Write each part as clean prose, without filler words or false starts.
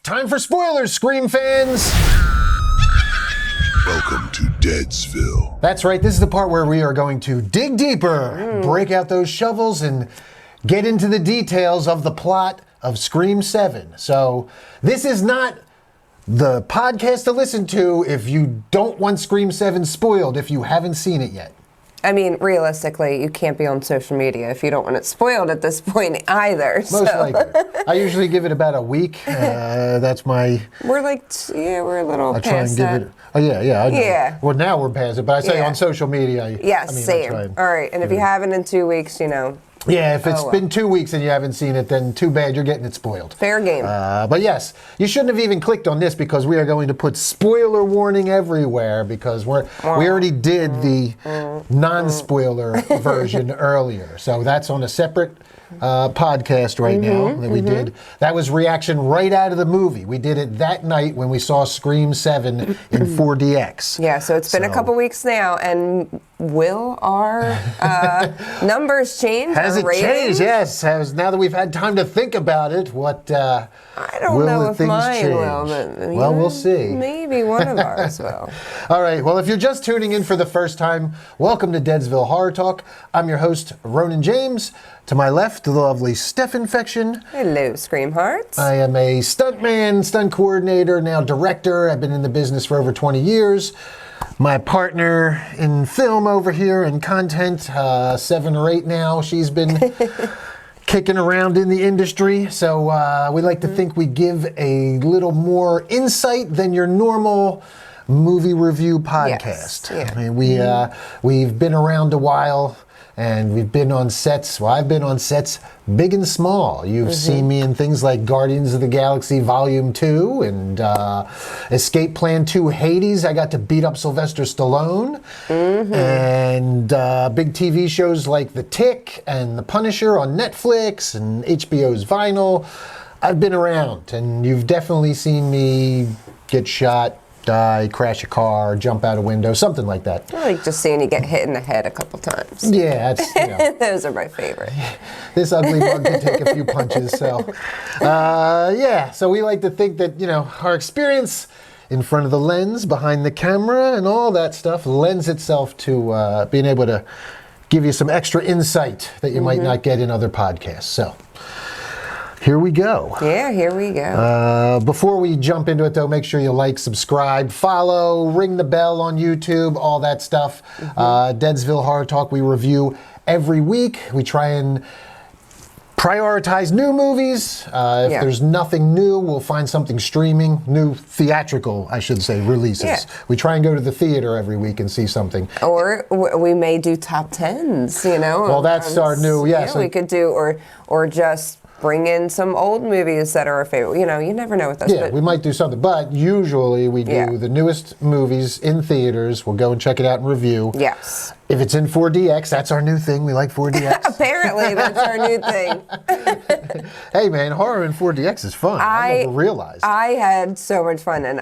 Time for spoilers, Scream fans! Welcome to Deadsville. That's right, this is the part where we are going to dig deeper, break out those shovels, and get into the details of the plot of Scream 7. So, this is not the podcast to listen to if you don't want Scream 7 spoiled, if you haven't seen it yet. I mean, realistically, you can't be on social media if you don't want it spoiled at this point either. Most likely. I usually give it about a week. That's my... We're like, we're a little I try past and give that. it... Oh, yeah, I know. Yeah. Well, now we're past it, but I say Yeah. on social media... Yes, I mean, same. All right, and if you haven't in 2 weeks, you know... Yeah, if it's well. been 2 weeks and you haven't seen it, then too bad, you're getting it spoiled. Fair game. But yes, you shouldn't have even clicked on this because we are going to put spoiler warning everywhere because we already did the non-spoiler version earlier. So that's on a separate podcast right now that we did. That was reaction right out of the movie. We did it that night when we saw Scream 7 in 4DX. Yeah, so it's been a couple weeks now, and will our numbers change? Has our it ratings? changed? Yes. Now that we've had time to think about it, what I don't will know the if things mine change? will, but Well, we'll see. Maybe one of ours will. All right. Well, if you're just tuning in for the first time, welcome to Deadsville Horror Talk. I'm your host, Ronin James. To my left, the lovely Steph Infection. Hello, Scream Hearts. I am a stuntman, stunt coordinator, now director. I've been in the business for over 20 years. My partner in film over here and content, 7 or 8 now. She's been kicking around in the industry. So we like to think we give a little more insight than your normal movie review podcast. Yes, yeah. I mean, we've been around a while. And we've been on sets, well, I've been on sets big and small. You've seen me in things like Guardians of the Galaxy Volume 2 and Escape Plan 2 Hades. I got to beat up Sylvester Stallone. And big TV shows like The Tick and The Punisher on Netflix and HBO's Vinyl. I've been around, and you've definitely seen me get shot, die, crash a car, jump out a window, something like that. I like just seeing you get hit in the head a couple times. Yeah, that's, you know. Those are my favorite. This ugly bug can take a few punches, so. Yeah, so we like to think that, you know, our experience in front of the lens, behind the camera, and all that stuff lends itself to being able to give you some extra insight that you might not get in other podcasts, so. Here we go. Yeah, here we go. Before we jump into it, though, make sure you like, subscribe, follow, ring the bell on YouTube, all that stuff. Deadsville Horror Talk, we review every week. We try and prioritize new movies. If there's nothing new, we'll find something streaming, new theatrical, I should say, releases. Yeah. We try and go to the theater every week and see something. Or we may do top 10s, you know. Well, that's our new, Yeah, we could do, or just bring in some old movies that are our favorite. You know, you never know with us. Yeah, but we might do something, but usually we do the newest movies in theaters. We'll go and check it out and review. Yes. If it's in 4DX, that's our new thing. We like 4DX. Apparently, that's our new thing. Hey, man, horror in 4DX is fun. I never realized. I had so much fun, and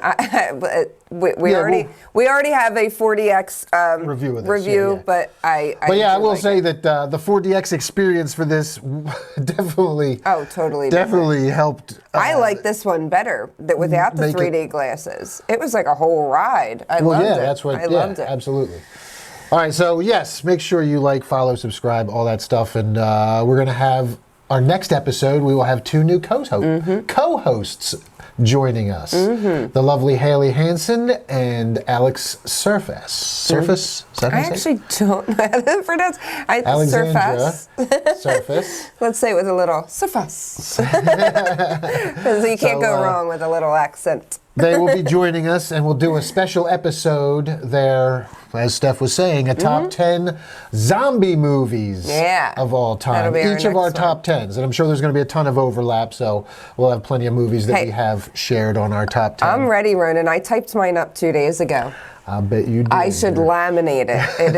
we already have a 4DX review of this, but I will say that the 4DX experience for this definitely totally helped. I like this one better without the 3D glasses. It was like a whole ride. I loved it. That's what. I loved it. Absolutely. All right, so yes, make sure you like, follow, subscribe, all that stuff, and we're going to have our next episode. We will have 2 new co-hosts joining us. The lovely Haley Hansen and Alex Surface. I actually don't know how to pronounce. Alexandra Surface. Surface. Let's say it with a little surface, because you can't go wrong with a little accent. They will be joining us, and we'll do a special episode there, as Steph was saying, a top 10 zombie movies of all time. Each of our top 10s. And I'm sure there's going to be a ton of overlap, so we'll have plenty of movies that we have shared on our top 10. I'm ready, Ronan. I typed mine up 2 days ago. I bet you did. I should laminate it. It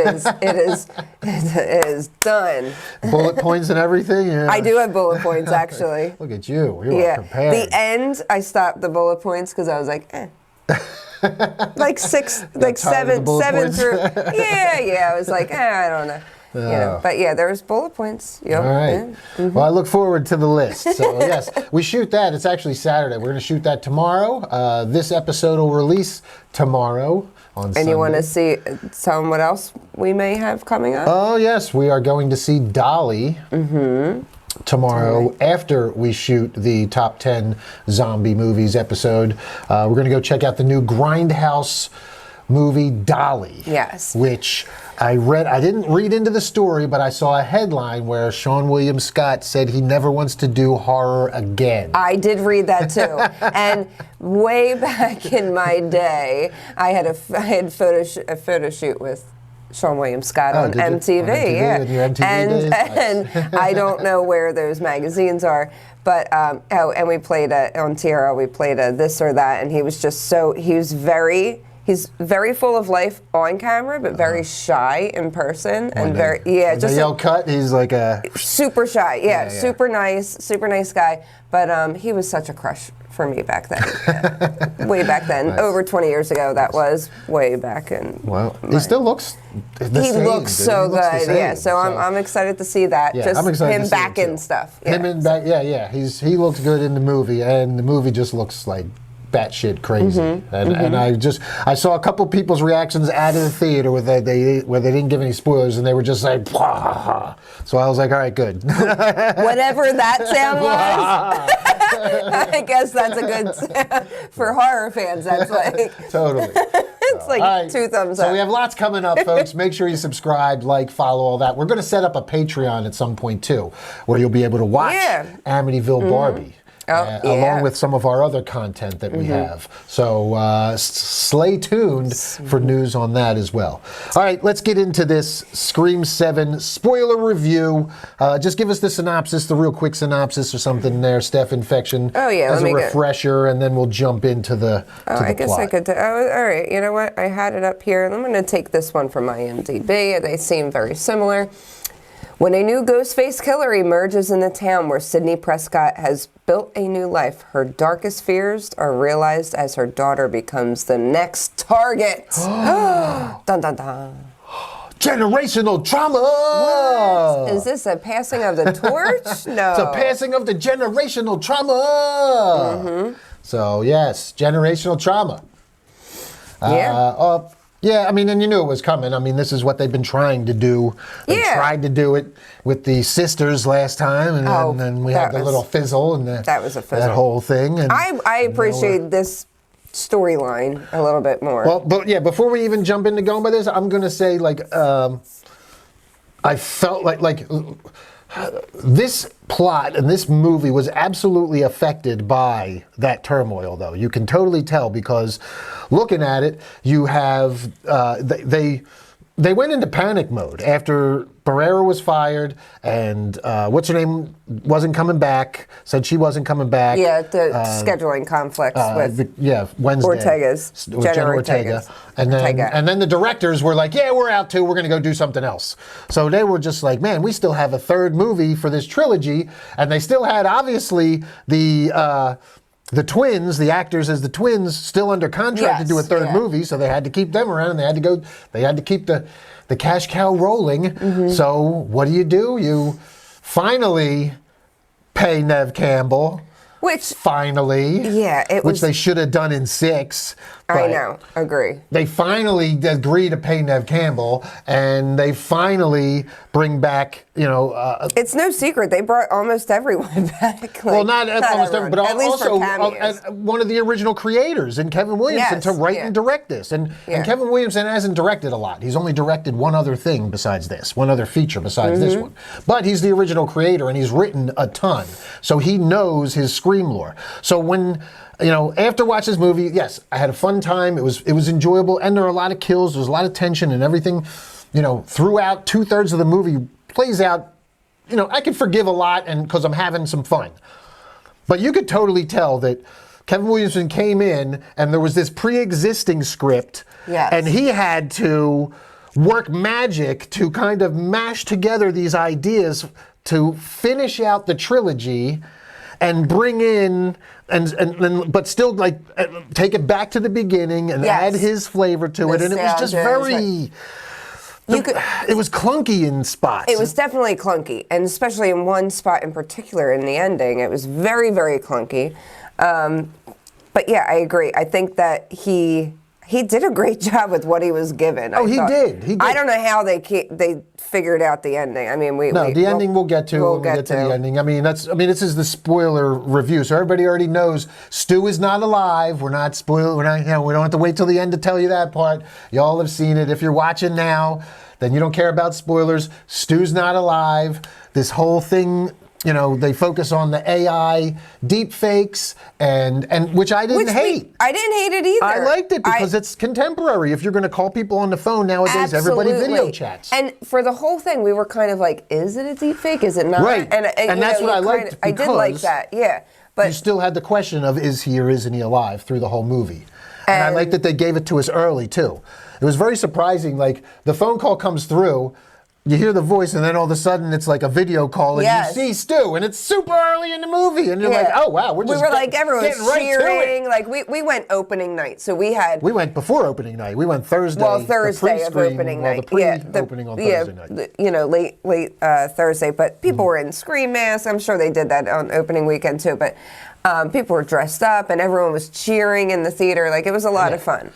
is done. Bullet points and everything? Yeah. I do have bullet points, actually. Look at you. You are prepared. The end, I stopped the bullet points because I was like, like 7 through. Yeah. I was like, I don't know. But yeah, there's bullet points. Yep. All right. Yeah. Mm-hmm. Well, I look forward to the list. So yes, we shoot that. It's actually Saturday. We're going to shoot that tomorrow. This episode will release tomorrow on Sunday. And you want to tell them what else we may have coming up? Oh yes, we are going to see Dolly. Tomorrow, after we shoot the top 10 zombie movies episode, we're going to go check out the new Grindhouse movie Dolly. Yes. Which I read. I didn't read into the story, but I saw a headline where Sean William Scott said he never wants to do horror again. I did read that too. And way back in my day, I had a photo shoot with Sean William Scott on MTV. Yeah. On your MTV days? And I don't know where those magazines are, but and we played on Tierra. We played a this or that, and he was just he's very full of life on camera, but very shy in person, and just yell cut. He's like a super shy. Yeah, super nice guy. But he was such a crush for me back then. Way back then, nice. Over 20 years ago. That was way back in. Well, he still looks. He looks so good. Yeah, so I'm excited to see that. Yeah, just I'm excited him to see back in stuff. Yeah. Him in back. Yeah. He looks good in the movie, and the movie just looks like batshit crazy. And I saw a couple people's reactions out of the theater where they didn't give any spoilers, and they were just like, blah. So I was like, all right, good. Whatever that sound was. I guess that's a good sound for horror fans. That's like totally. It's like 2 thumbs up. So we have lots coming up, folks. Make sure you subscribe, like, follow, all that. We're going to set up a Patreon at some point too, where you'll be able to watch Amityville Barbie. Along with some of our other content that we have. So stay tuned for news on that as well. All right, let's get into this Scream 7 spoiler review. Just give us the synopsis, the real quick synopsis or something there, Steph. Infection as a refresher, and then we'll jump into the I guess plot. I could all right, you know what? I had it up here, and I'm going to take this one from IMDb. They seem very similar. When a new Ghostface killer emerges in the town where Sidney Prescott has built a new life, her darkest fears are realized as her daughter becomes the next target. Dun dun dun. Generational trauma! What? Is this a passing of the torch? No. It's a passing of the generational trauma! So, yes, generational trauma. Yeah, I mean, and you knew it was coming. I mean, this is what they've been trying to do. They tried to do it with the sisters last time, and then we had the little fizzle, and that was a fizzle. That whole thing. And I appreciate this storyline a little bit more. Well, but yeah, before we even jump into going by this, I'm going to say, like, I felt like this plot and this movie was absolutely affected by that turmoil, though. You can totally tell because looking at it, you have they went into panic mode after Barrera was fired and what's her name wasn't coming back. Said she wasn't coming back. Yeah, the scheduling conflicts with Wednesday. Jenna Ortega. And then the directors were like, yeah, we're out too. We're going to go do something else. So they were just like, man, we still have a third movie for this trilogy. And they still had, obviously, the twins, the actors as the twins, still under contract to do a third movie. So they had to keep them around, and they had to keep the cash cow rolling. So what do? You finally pay Neve Campbell. Which they should have done in 6. I know, agree. They finally agree to pay Neve Campbell, and they finally bring back, it's no secret they brought almost everyone back. Not almost everyone, but also one of the original creators, and Kevin Williamson, to write and direct this. And Kevin Williamson hasn't directed a lot. He's only directed one other thing besides this, one other feature besides this one. But he's the original creator, and he's written a ton. So he knows his Scream lore. So when after watching this movie, yes, I had a fun time. It was enjoyable, and there are a lot of kills. There's a lot of tension, and everything, throughout 2/3 of the movie plays out. I could forgive a lot, and because I'm having some fun. But you could totally tell that Kevin Williamson came in, and there was this pre-existing script, and he had to work magic to kind of mash together these ideas to finish out the trilogy. And bring in, but still take it back to the beginning and add his flavor to it. And it was just very, it was clunky in spots. It was definitely clunky, and especially in one spot in particular in the ending, it was very, very clunky. But yeah, I agree. I think that he did a great job with what he was given. He did. I don't know how they figured out the ending. I mean, the ending we'll get to. We'll get to the ending. I mean, this is the spoiler review, so everybody already knows Stu is not alive. We're not spoiled. We don't have to wait till the end to tell you that part. Y'all have seen it. If you're watching now, then you don't care about spoilers. Stu's not alive. This whole thing. They focus on the AI deep fakes and which I didn't hate. I didn't hate it either. I liked it because it's contemporary. If you're going to call people on the phone nowadays, everybody video chats. And for the whole thing, we were kind of like, is it a deep fake? Is it not? Right. And that's what I liked. I did like that, yeah. But you still had the question of is he or isn't he alive through the whole movie. And I like that they gave it to us early, too. It was very surprising. Like, the phone call comes through. You hear the voice, and then all of a sudden it's like a video call, and you see Stu, and it's super early in the movie, and you're like, oh wow, we were like everyone was cheering, like we went opening night, so we went before opening night. We went Thursday. Well, Thursday of opening night. The opening on Thursday night. Late Thursday, but people were in scream masks. I'm sure they did that on opening weekend too, but people were dressed up, and everyone was cheering in the theater. Like it was a lot of fun.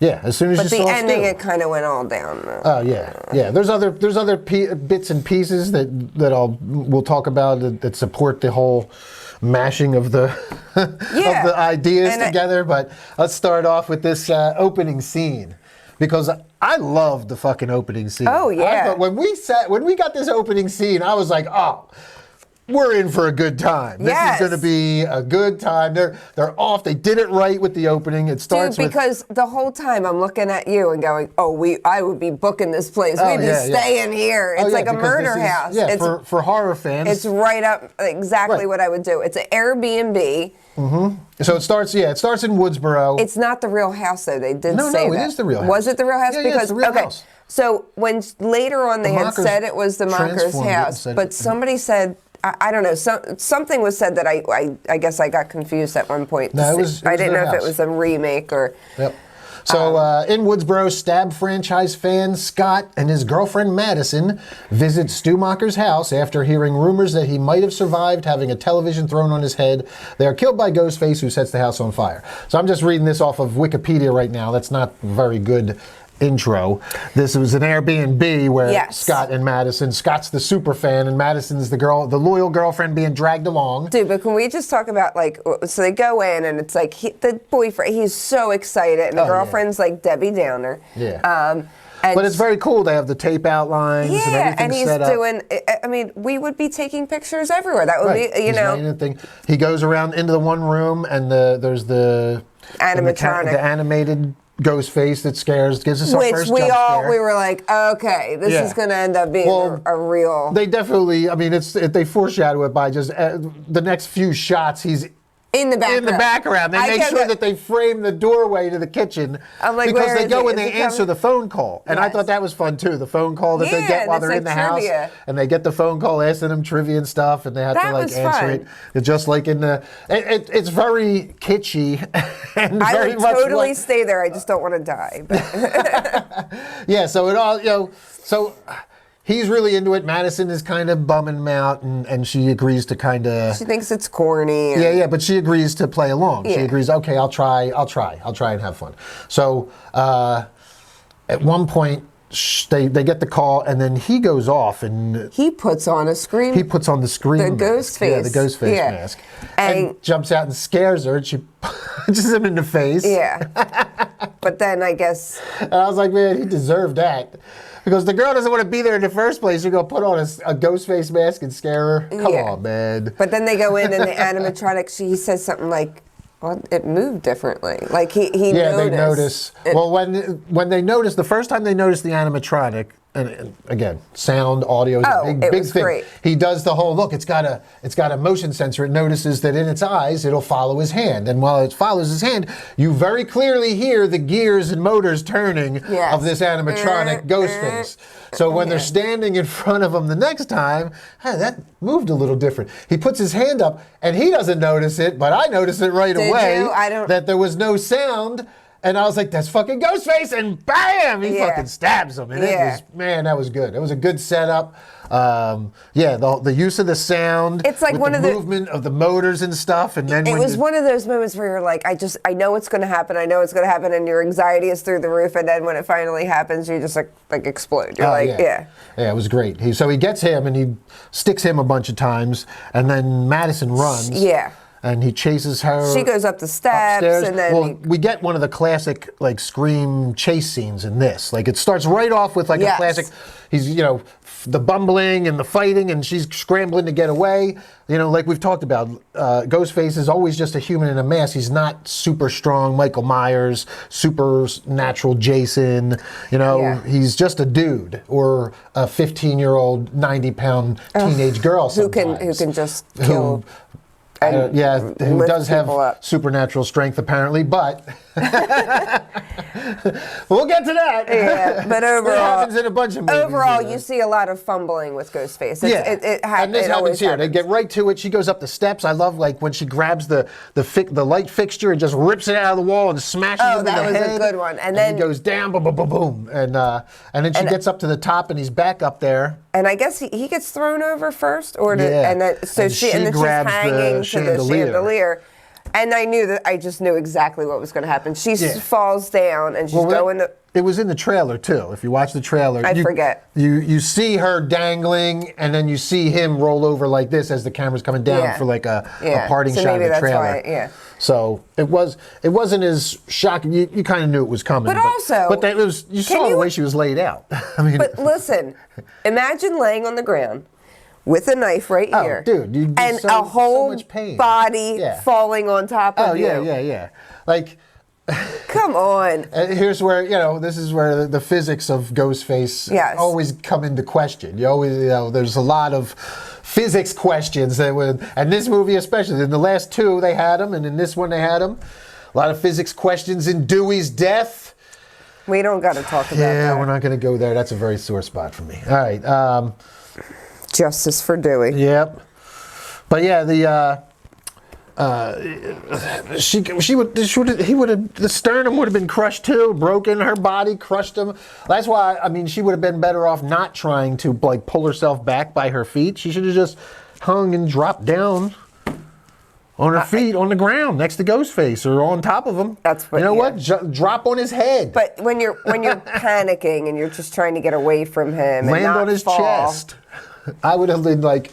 Yeah, as soon as you saw Stu. But the ending, it kind of went all down. Oh yeah. There's other bits and pieces that we'll talk about that support the whole mashing of the of the ideas together. But let's start off with this opening scene because I loved the fucking opening scene. Oh yeah. I thought when we got this opening scene, I was like, oh. We're in for a good time. This is going to be a good time. They're off. They did it right with the opening. It starts because the whole time I'm looking at you and going, I would be booking this place. We'd be staying here. It's like a murder house. Yeah, for horror fans. It's right up exactly what I would do. It's an Airbnb. Mm-hmm. So it starts in Woodsboro. It's not the real house though. They did say that. No, it is the real house. Was it the real house? Yeah, it's the real house. So when later on they had said it was the Mocker's house, but somebody said. I don't know. Something was said that I guess I got confused at one point. No, it was I didn't know if it was a remake or. Yep. So in Woodsboro, Stab franchise fan Scott and his girlfriend Madison visit Stu Macher's house after hearing rumors that he might have survived having a television thrown on his head. They are killed by Ghostface, who sets the house on fire. So I'm just reading this off of Wikipedia right now. That's not very good intro. This was an Airbnb where Scott and Madison. Scott's the super fan, and Madison's the loyal girlfriend being dragged along. Dude, but can we just talk about so they go in and it's like the boyfriend. He's so excited, and the girlfriend's like Debbie Downer. Yeah. But it's very cool. They have the tape outlines and everything set up. And he's doing. I mean, we would be taking pictures everywhere. That would be, He goes around into the one room, and there's the animatronic, the animated Ghostface that gives us our first jump scare. We were like, okay, this is going to end up being a real. They definitely, I mean, they foreshadow it by just the next few shots. He's in the background. They make sure that they frame the doorway to the kitchen because they go and they answer the phone call. And I thought that was fun too. The phone call that they get while they're in the house, and they get the phone call asking them trivia and stuff, and they have to answer it. It's just like in the. It's very kitschy and I very would much totally stay there. I just don't want to die. Yeah. So it all so. He's really into it. Madison is kind of bumming him out, and she agrees to kind of. She thinks it's corny. Yeah, but she agrees to play along. Yeah. She agrees. Okay, I'll try and have fun. So at one point, they get the call, and then he goes off and he puts on a screen. He puts on the screen. The ghost face. Yeah, the ghost face mask, and jumps out and scares her, and she punches him in the face. Yeah. But then I guess. And I was like, man, he deserved that. Because the girl doesn't want to be there in the first place. You're going to put on a ghost face mask and scare her? Come on, man. But then they go in and the animatronic, he says something like, well, it moved differently. Like he noticed. Yeah, they notice. Well, when they notice, the first time they notice the animatronic, and again, sound, audio is a big thing. Great. He does the whole look. It's got a motion sensor. It notices that in its eyes, it'll follow his hand, and while it follows his hand, you very clearly hear the gears and motors turning of this animatronic Ghostface. So when they're standing in front of him the next time, hey, that moved a little different. He puts his hand up, and he doesn't notice it, but I notice it right away. I don't. That there was no sound. And I was like, that's fucking Ghostface, and bam, he fucking stabs him. And it was, man, that was good. It was a good setup. The use of the sound. It's like with one the of the movement of the motors and stuff. And then it was one of those moments where you're like, I know it's going to happen. I know it's going to happen, and your anxiety is through the roof. And then when it finally happens, you just like explode. You're yeah, it was great. So he gets him, and he sticks him a bunch of times, and then Madison runs. Yeah. And he chases her. She goes up the steps, upstairs. and then we get one of the classic like Scream chase scenes in this. Like it starts right off with like a classic. He's the bumbling and the fighting, and she's scrambling to get away. Like we've talked about, Ghostface is always just a human in a mask. He's not super strong Michael Myers, supernatural Jason. He's just a dude or a 15-year-old, 90-pound teenage girl sometimes. Who can just kill. Who does have supernatural strength apparently, but we'll get to that. Yeah, but overall, it happens in a bunch of movies. Overall, you see a lot of fumbling with Ghostface. And this happens here. They get right to it. She goes up the steps. I love like when she grabs the light fixture and just rips it out of the wall and smashes it in the head. Oh, that was a good one. And then he goes down, boom, boom, boom, boom, and then she gets up to the top and he's back up there. And I guess he gets thrown over first, or so she's hanging to the chandelier. And I just knew exactly what was going to happen. She falls down and she's going. It was in the trailer too. If you watch the trailer, I forget. You see her dangling, and then you see him roll over like this as the camera's coming down for like a parting shot of the trailer. So it wasn't as shocking. You kind of knew it was coming. But you saw the way she was laid out. I mean, but listen, imagine laying on the ground with a knife right here, dude, and a whole body falling on top of you. Yeah. Like, come on. Here's where this is where the physics of Ghostface always come into question. You always, there's a lot of physics questions and this movie especially. In the last two they had them, and in this one they had them. A lot of physics questions in Dewey's death. We don't got to talk about that. Yeah, we're not going to go there. That's a very sore spot for me. All right. Justice for Dewey. Yep. But the the sternum would have been crushed too, broken. Her body crushed him. That's why she would have been better off not trying to like pull herself back by her feet. She should have just hung and dropped down on her feet on the ground next to Ghostface or on top of him. That's what. What? Drop on his head. But when you're panicking and you're just trying to get away from him, land and not on his fall. chest. I would have been like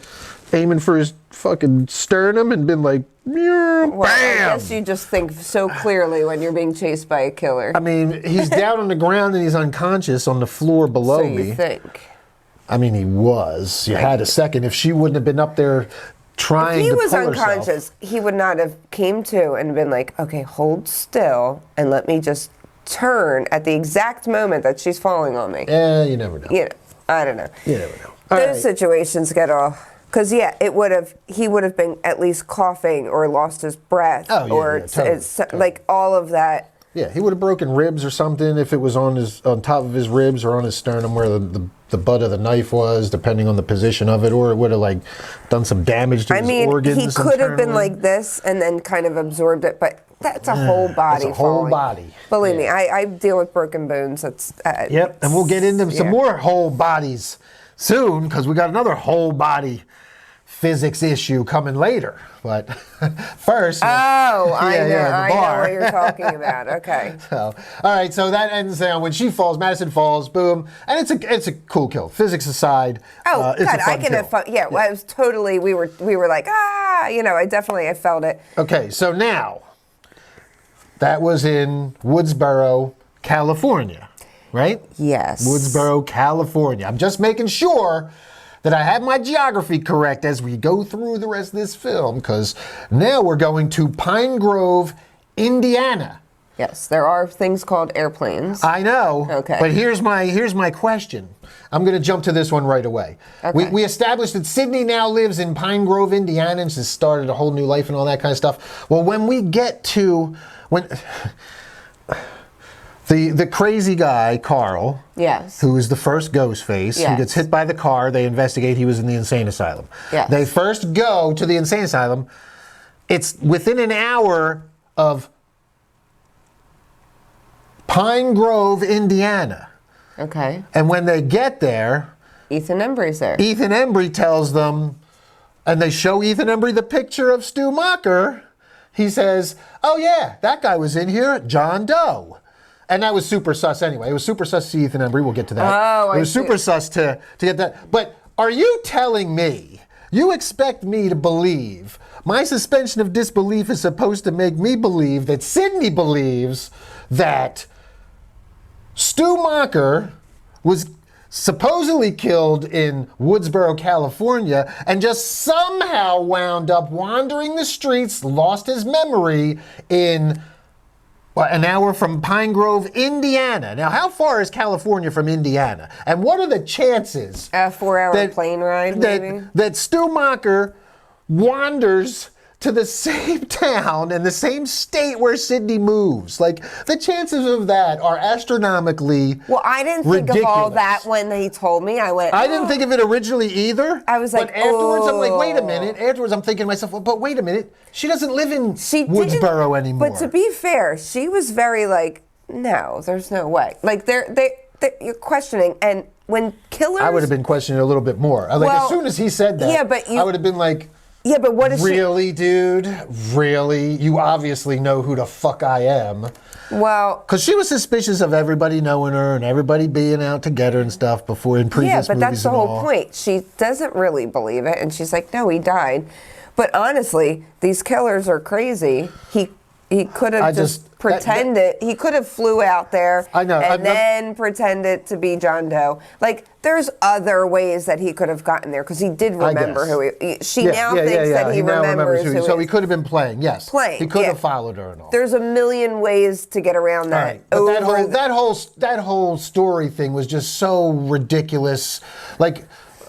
aiming for his fucking sternum and been like, bam! Well, I guess you just think so clearly when you're being chased by a killer. He's down on the ground and he's unconscious on the floor below me. So you think? He was. You had a second. If she wouldn't have been up there trying to pull herself. If he was unconscious, he would not have came to and been like, okay, hold still and let me just turn at the exact moment that she's falling on me. Yeah, you never know. I don't know. You never know. Those situations get all, because he would have been at least coughing or lost his breath totally. Like all of that. Yeah, he would have broken ribs or something if it was on top of his ribs or on his sternum where the butt of the knife was, depending on the position of it, or it would have like done some damage to his organs. He could have been like this and then kind of absorbed it, but that's a whole body. It's a whole body. Believe me, I deal with broken bones. Yep, and we'll get into some more whole bodies soon, because we got another whole body physics issue coming later. But first, I know what you're talking about. Okay. So, all right. So that ends when she falls. Madison falls. Boom, and it's a cool kill. Physics aside, it's a fun kill. Have fun. Yeah, well, I was totally. We were like I felt it. Okay, so now that was in Woodsboro, California. Right? Yes. Woodsboro, California. I'm just making sure that I have my geography correct as we go through the rest of this film, because now we're going to Pine Grove, Indiana. Yes, there are things called airplanes. I know. Okay. But here's my question. I'm going to jump to this one right away. Okay. We established that Sydney now lives in Pine Grove, Indiana, and she's started a whole new life and all that kind of stuff. Well, when we get to The crazy guy, Carl, who is the first Ghostface, who gets hit by the car, they investigate he was in the insane asylum. Yes. They first go to the insane asylum. It's within an hour of Pine Grove, Indiana. Okay. And when they get there, Ethan Embry's there. Ethan Embry tells them, and they show Ethan Embry the picture of Stu Macher. He says, oh yeah, that guy was in here, John Doe. And that was super sus anyway. It was super sus to see Ethan Embry. We'll get to that. Oh, it was super sus to get that. But are you telling me, you expect me to believe, my suspension of disbelief is supposed to make me believe that Sidney believes that Stu Macher was supposedly killed in Woodsboro, California, and just somehow wound up wandering the streets, lost his memory in an hour from Pine Grove, Indiana. Now, how far is California from Indiana? And what are the chances? A 4-hour plane ride, maybe? That Stu Macher wanders to the same town and the same state where Sidney moves. Like, the chances of that are astronomically Well, I didn't think ridiculous. of all that when he told me. I didn't think of it originally either. I was like, but afterwards, I'm like, wait a oh. minute. Afterwards, I'm thinking to myself, well, but wait a minute. She doesn't live in She Woodsboro didn't, anymore. But to be fair, she was very like, no, there's no way. Like, you're questioning. And when killers... I would have been questioning a little bit more. Like, Well, as soon as he said that, yeah, but I would have been like... Yeah, but what is really, dude? Really? You obviously know who the fuck I am. Well... Because she was suspicious of everybody knowing her and everybody being out to get her and stuff before in previous movies. Yeah, but that's the and whole all. point. She doesn't really believe it, and she's like, no, he died. But honestly, these killers are crazy. He could have just pretended. He could have flew out there and then pretended to be John Doe. Like, there's other ways that he could have gotten there because he did remember who he... She now thinks that he remembers who he is. So he could have been playing, yes. Playing, He could have followed her and all. There's a million ways to get around that. Right. But that whole story thing was just so ridiculous. Like...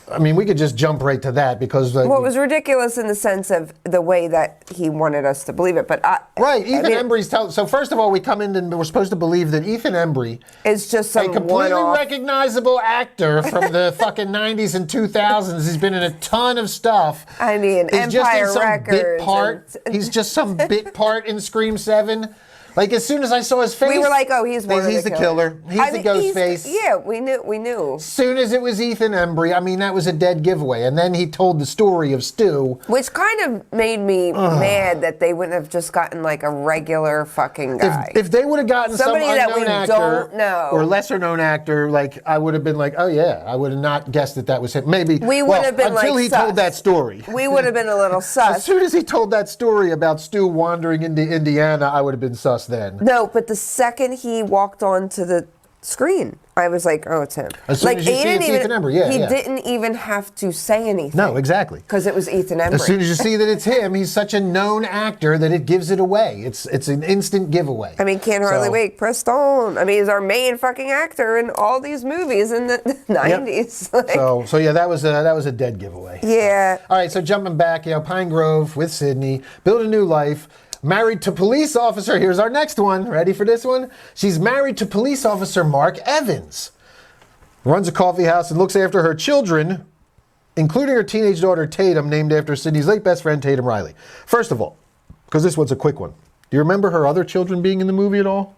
I mean, we could just jump right to that because... well, it was ridiculous in the sense of the way that he wanted us to believe it, but... Right, Ethan Embry's telling... So first of all, we come in and we're supposed to believe that Ethan Embry... is just some a completely recognizable actor from the fucking 90s and 2000s. He's been in a ton of stuff. I mean, He's Empire just in some Records. bit part. He's just some bit part in Scream 7. Like, as soon as I saw his face... We were like, oh, he's one of the killer. He's the Ghostface. Yeah, we knew. As soon as it was Ethan Embry, I mean, that was a dead giveaway. And then he told the story of Stu. Which kind of made me mad that they wouldn't have just gotten, like, a regular fucking guy. If they would have gotten somebody some that unknown we actor don't know. or lesser known actor, like, I would have been like, oh, yeah. I would have not guessed that was him. Maybe. We would have been until like he sus. told that story. We would have been a little sus. As soon as he told that story about Stu wandering into Indiana, I would have been sus then. No, but the second he walked onto the screen, I was like, oh, it's him. As soon as you see it's Ethan Embry, he didn't even have to say anything. No, exactly. Because it was Ethan Embry. As soon as you see that it's him, he's such a known actor that it gives it away. It's an instant giveaway. I mean, can't hardly wait. Preston. I mean, he's our main fucking actor in all these movies in the 90s. Yep. Like, so yeah, that was a dead giveaway. Yeah. All right, so jumping back, Pine Grove with Sidney, build a new life. Married to police officer, here's our next one. Ready for this one? She's married to police officer Mark Evans. Runs a coffee house and looks after her children, including her teenage daughter Tatum, named after Sidney's late best friend Tatum Riley. First of all, because this one's a quick one, do you remember her other children being in the movie at all?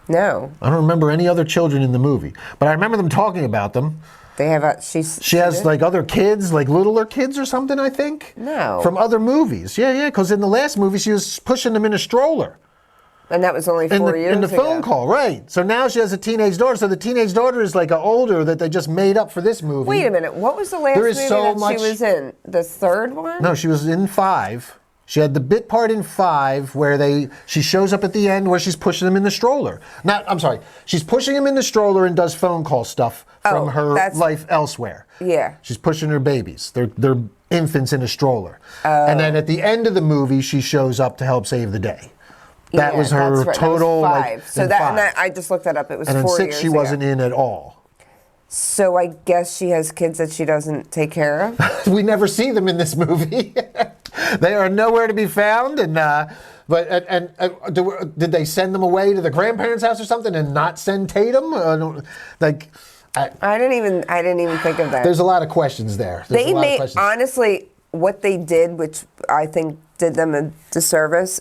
No. I don't remember any other children in the movie, but I remember them talking about them. They have She has like other kids, like littler kids or something, I think. No. From other movies. Yeah, because in the last movie she was pushing them in a stroller. And that was only 4 years ago. In the phone call, right. So now she has a teenage daughter. So the teenage daughter is like older that they just made up for this movie. Wait a minute. What was the last movie that she was in? The third one? No, she was in 5. She had the bit part in 5 where she shows up at the end where she's pushing them in the stroller. She's pushing them in the stroller and does phone call stuff from her life elsewhere. Yeah. She's pushing her babies. They're infants in a stroller. And then at the end of the movie, she shows up to help save the day. That was her total. That was 5. So that I just looked that up. It was 4 years ago. And in 6, she wasn't in at all. So I guess she has kids that she doesn't take care of? We never see them in this movie. They are nowhere to be found. And did they send them away to the grandparents' house or something and not send Tatum? I didn't even think of that. There's a lot of questions there. Honestly, what they did, which I think did them a disservice,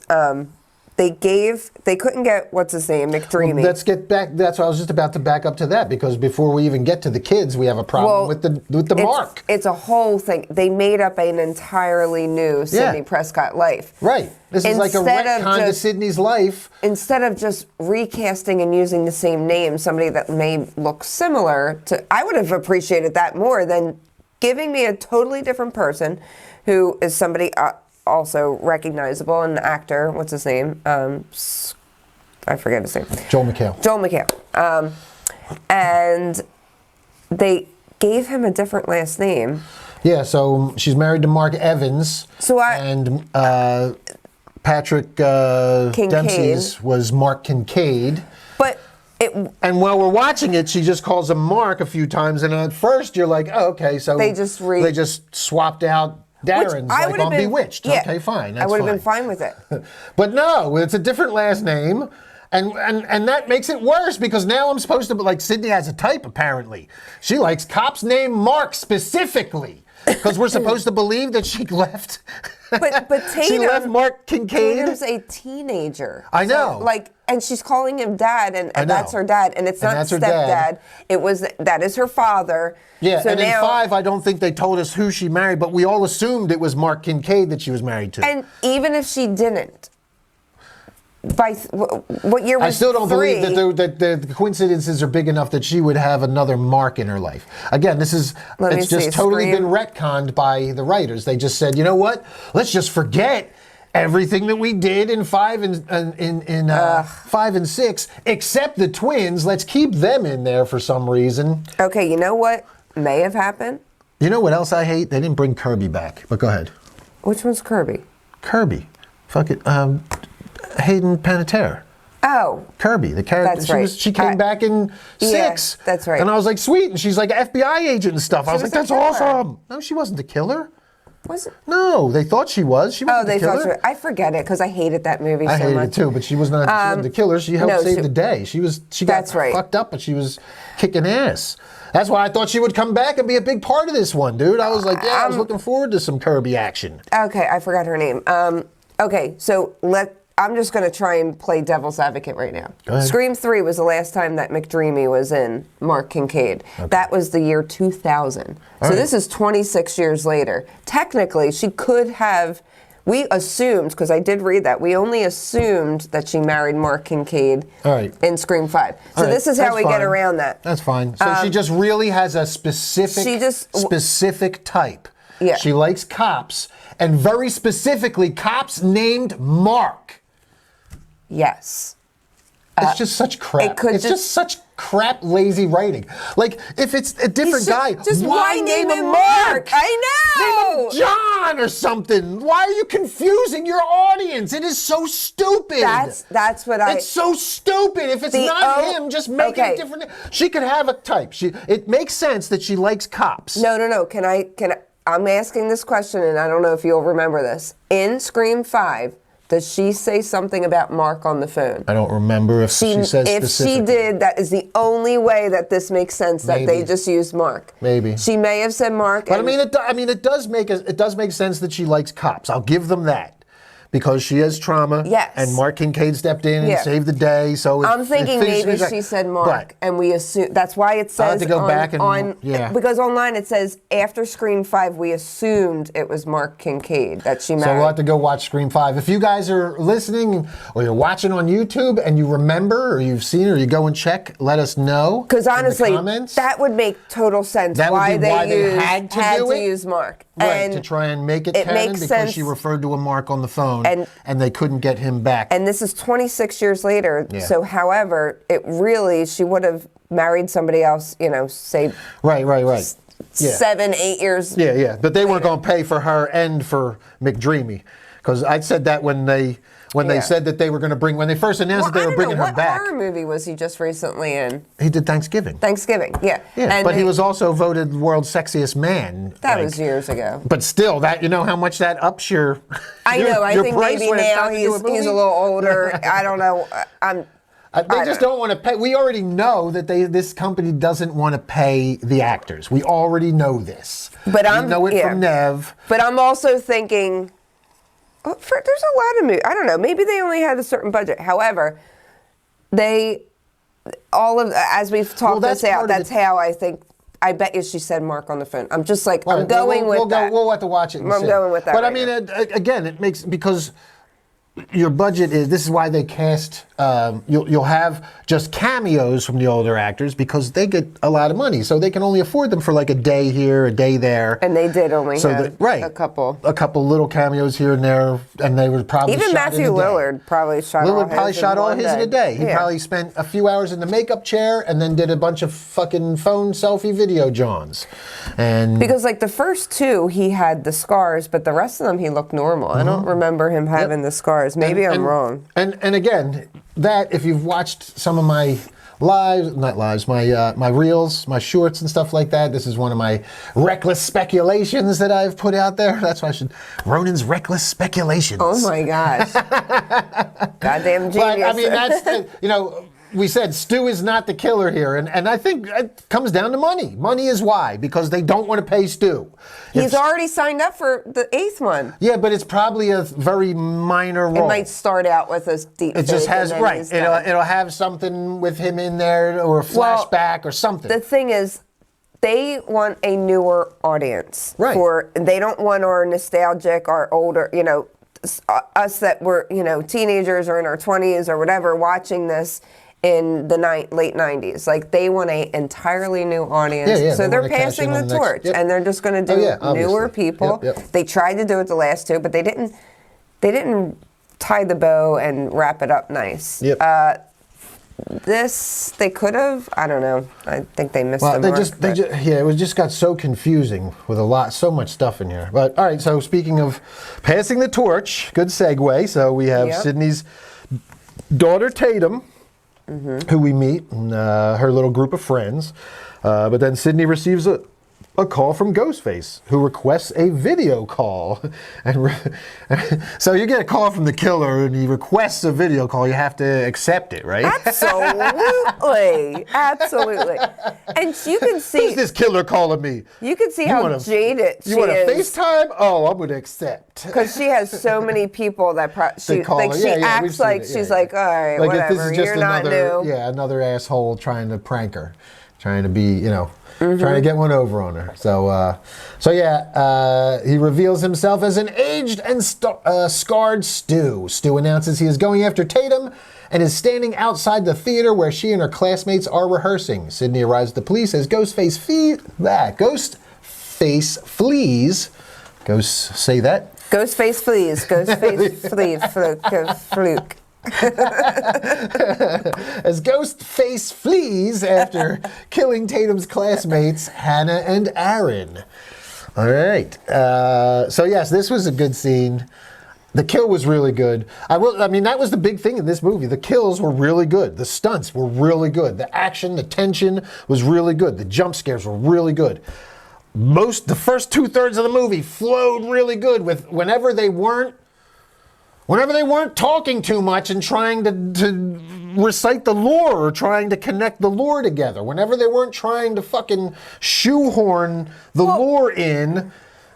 they couldn't get, what's his name, McDreamy. Let's get back. That's what I was just about to back up to that, because before we even get to the kids, we have a problem with the mark. It's a whole thing. They made up an entirely new Sidney Prescott life. Right. This is like a retcon to Sidney's life. Instead of just recasting and using the same name, somebody that may look similar to, I would have appreciated that more than giving me a totally different person who is somebody also recognizable, an actor. What's his name? I forget his name. Joel McHale. Joel McHale. And they gave him a different last name. Yeah, so she's married to Mark Evans. And Patrick Dempsey's was Mark Kincaid. And while we're watching it, she just calls him Mark a few times, and at first you're like, oh, okay, so they just swapped out Darren's like on Bewitched. Yeah, okay, fine. That's I would have been fine with it. But no, it's a different last name. And that makes it worse, because now I'm supposed to, like, Sidney has a type, apparently. She likes cops named Mark specifically. Because we're supposed to believe that she left. But Tatum, she left Mark Kincaid. Tatum's a teenager. I know. So, and she's calling him dad, and that's her dad, and it's not stepdad. That is her father. Yeah, so and now, in 5, I don't think they told us who she married, but we all assumed it was Mark Kincaid that she was married to. And even if she didn't, by what year was I still don't 3? believe that the coincidences are big enough that she would have another Mark in her life. Again, it's just totally been retconned by the writers. They just said, you know what? Let's just forget everything that we did in 5 and 5 and 6, except the twins. Let's keep them in there for some reason. Okay, you know what may have happened? You know what else I hate? They didn't bring Kirby back. But go ahead. Which one's Kirby? Kirby. Fuck it. Hayden Panettiere. Oh. Kirby, the character. That's right. She came back in 6. Yeah, that's right. And I was like, sweet. And she's like an FBI agent and stuff. I was like, that's awesome. No, she wasn't the killer. Was it? No, they thought she was. She wasn't the killer. Thought she was. I forget it because I hated that movie so much. I hated it too, but she was not she wasn't the killer. She helped save the day. She got fucked up, but she was kicking ass. That's why I thought she would come back and be a big part of this one, dude. I was like, I was looking forward to some Kirby action. Okay, I forgot her name. Okay, so I'm just going to try and play devil's advocate right now. Scream 3 was the last time that McDreamy was in Mark Kincaid. Okay. That was the year 2000. So this is 26 years later. Technically, she could have, we assumed, because I did read that, we only assumed that she married Mark Kincaid in Scream 5. So this is how we get around that. That's fine. So she just really has a specific type. Yeah. She likes cops, and very specifically, cops named Mark. Yes. It's just such crap. It's just such crap, lazy writing. Like, if it's a different guy, why name him Mark? I know! Name him John or something. Why are you confusing your audience? It is so stupid. That's what It's so stupid. If it's not him, just make it a different. She could have a type. It makes sense that she likes cops. No. Can I? I'm asking this question, and I don't know if you'll remember this. In Scream 5, does she say something about Mark on the phone? I don't remember if she says specifically. If she did, that is the only way that this makes sense, that they just used Mark. Maybe. She may have said Mark. But it does make sense that she likes cops. I'll give them that. Because she has trauma, and Mark Kincaid stepped in and saved the day. So I'm thinking maybe she said Mark, and we assume that's why it says because online it says after Scream 5 we assumed it was Mark Kincaid that she married. So we'll have to go watch Scream 5. If you guys are listening or you're watching on YouTube and you remember or you've seen it or you go and check, let us know. Because honestly, that would make total sense. Why they had to use Mark. Right, to try and make it canon because she referred to a Mark on the phone and they couldn't get him back. And this is 26 years later. Yeah. So, however, she would have married somebody else, say... Right. 7, 8 years Yeah. But they weren't going to pay for her and for McDreamy. Because I said that when they said that they were going to when they first announced that they were bringing her back. What horror movie was he just recently in? He did Thanksgiving. Yeah. But he was also voted world's sexiest man. That was years ago. But still, you know how much that ups your I know. I think maybe now he's a little older. I don't know. They just don't want to pay. We already know that this company doesn't want to pay the actors. We already know this. But we know it from Nev. But I'm also thinking... there's a lot of movies. I don't know. Maybe they only had a certain budget. However, as we've talked this out, that's how I think. I bet you she said Mark on the phone. I'm just like, I'm going with that. We'll have to watch it and see. Going with that. But I mean, again, it makes, because your budget this is why they cast, you'll have just cameos from the older actors because they get a lot of money. So they can only afford them for like a day here, a day there. And they did only have a couple. A couple little cameos here and there, and they were probably even shot Matthew Lillard probably shot all his in a day. He probably spent a few hours in the makeup chair and then did a bunch of fucking phone selfie video Johns. And because like the first two, he had the scars, but the rest of them he looked normal. I don't remember him having the scars. Maybe I'm wrong. And again, that if you've watched some of my my reels, my shorts and stuff like that, this is one of my reckless speculations that I've put out there. That's why Ronin's reckless speculations. Oh my gosh. Goddamn genius. But I mean, that's, we said Stu is not the killer here, and I think it comes down to money. Money is why, because they don't want to pay Stu. He's already signed up for the 8th one. Yeah, but it's probably a very minor role. It might start out with a deep It just has, right. It'll have something with him in there, or a flashback or something. The thing is, they want a newer audience. Right. They don't want our nostalgic, our older, us that were, teenagers or in our 20s or whatever, watching this in the late 90s. Like, they want an entirely new audience. So they're passing the torch, and they're just going to do newer people. They tried to do it the last two, but they didn't tie the bow and wrap it up nice. This, they could have, I don't know. I think they missed the mark. It just got so confusing with so much stuff in here. But, all right, so speaking of passing the torch, good segue. So we have Sydney's daughter, Tatum, who we meet, and her little group of friends. But then Sydney receives a call from Ghostface, who requests a video call. So you get a call from the killer, and he requests a video call. You have to accept it, right? Absolutely. Absolutely. And you can see... Who's this killer calling me? You can see how jaded she is. You want to FaceTime? Oh, I'm going to accept. Because she has so many people that... she acts like she's like, all right, like whatever, this is just not new. Yeah, another asshole trying to prank her. Trying to be, trying to get one over on her. He reveals himself as an aged and scarred Stu. Stu announces he is going after Tatum and is standing outside the theater where she and her classmates are rehearsing. Sydney arrives at the police as Ghostface flees. Say that? Ghostface flees. Ghostface flees. Fluke. As Ghostface flees after killing Tatum's classmates, Hannah and Aaron. All right. So yes, this was a good scene. The kill was really good. That was the big thing in this movie. The kills were really good. The stunts were really good. The action, the tension was really good. The jump scares were really good. The first 2/3 of the movie flowed really good with whenever they weren't talking too much and trying to recite the lore or trying to connect the lore together, whenever they weren't trying to fucking shoehorn the lore in,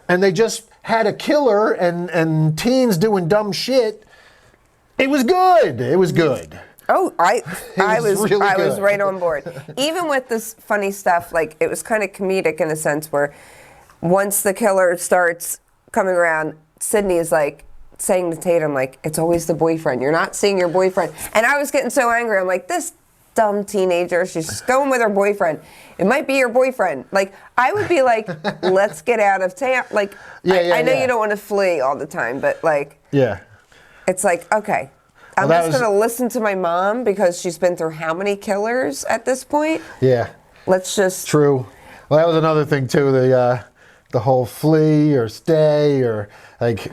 and they just had a killer and teens doing dumb shit, it was good. It was good. Oh, I was right on board. Even with this funny stuff, like, it was kind of comedic in a sense where once the killer starts coming around, Sydney is like, saying to Tatum, like, it's always the boyfriend. You're not seeing your boyfriend. And I was getting so angry. I'm like, this dumb teenager, she's just going with her boyfriend. It might be your boyfriend. Like, I would be like, let's get out of town. Like, I know you don't want to flee all the time, but like, it's like, okay, I'm just going to listen to my mom because she's been through how many killers at this point? Yeah. Let's just... True. Well, that was another thing, too. The whole flee or stay or, like...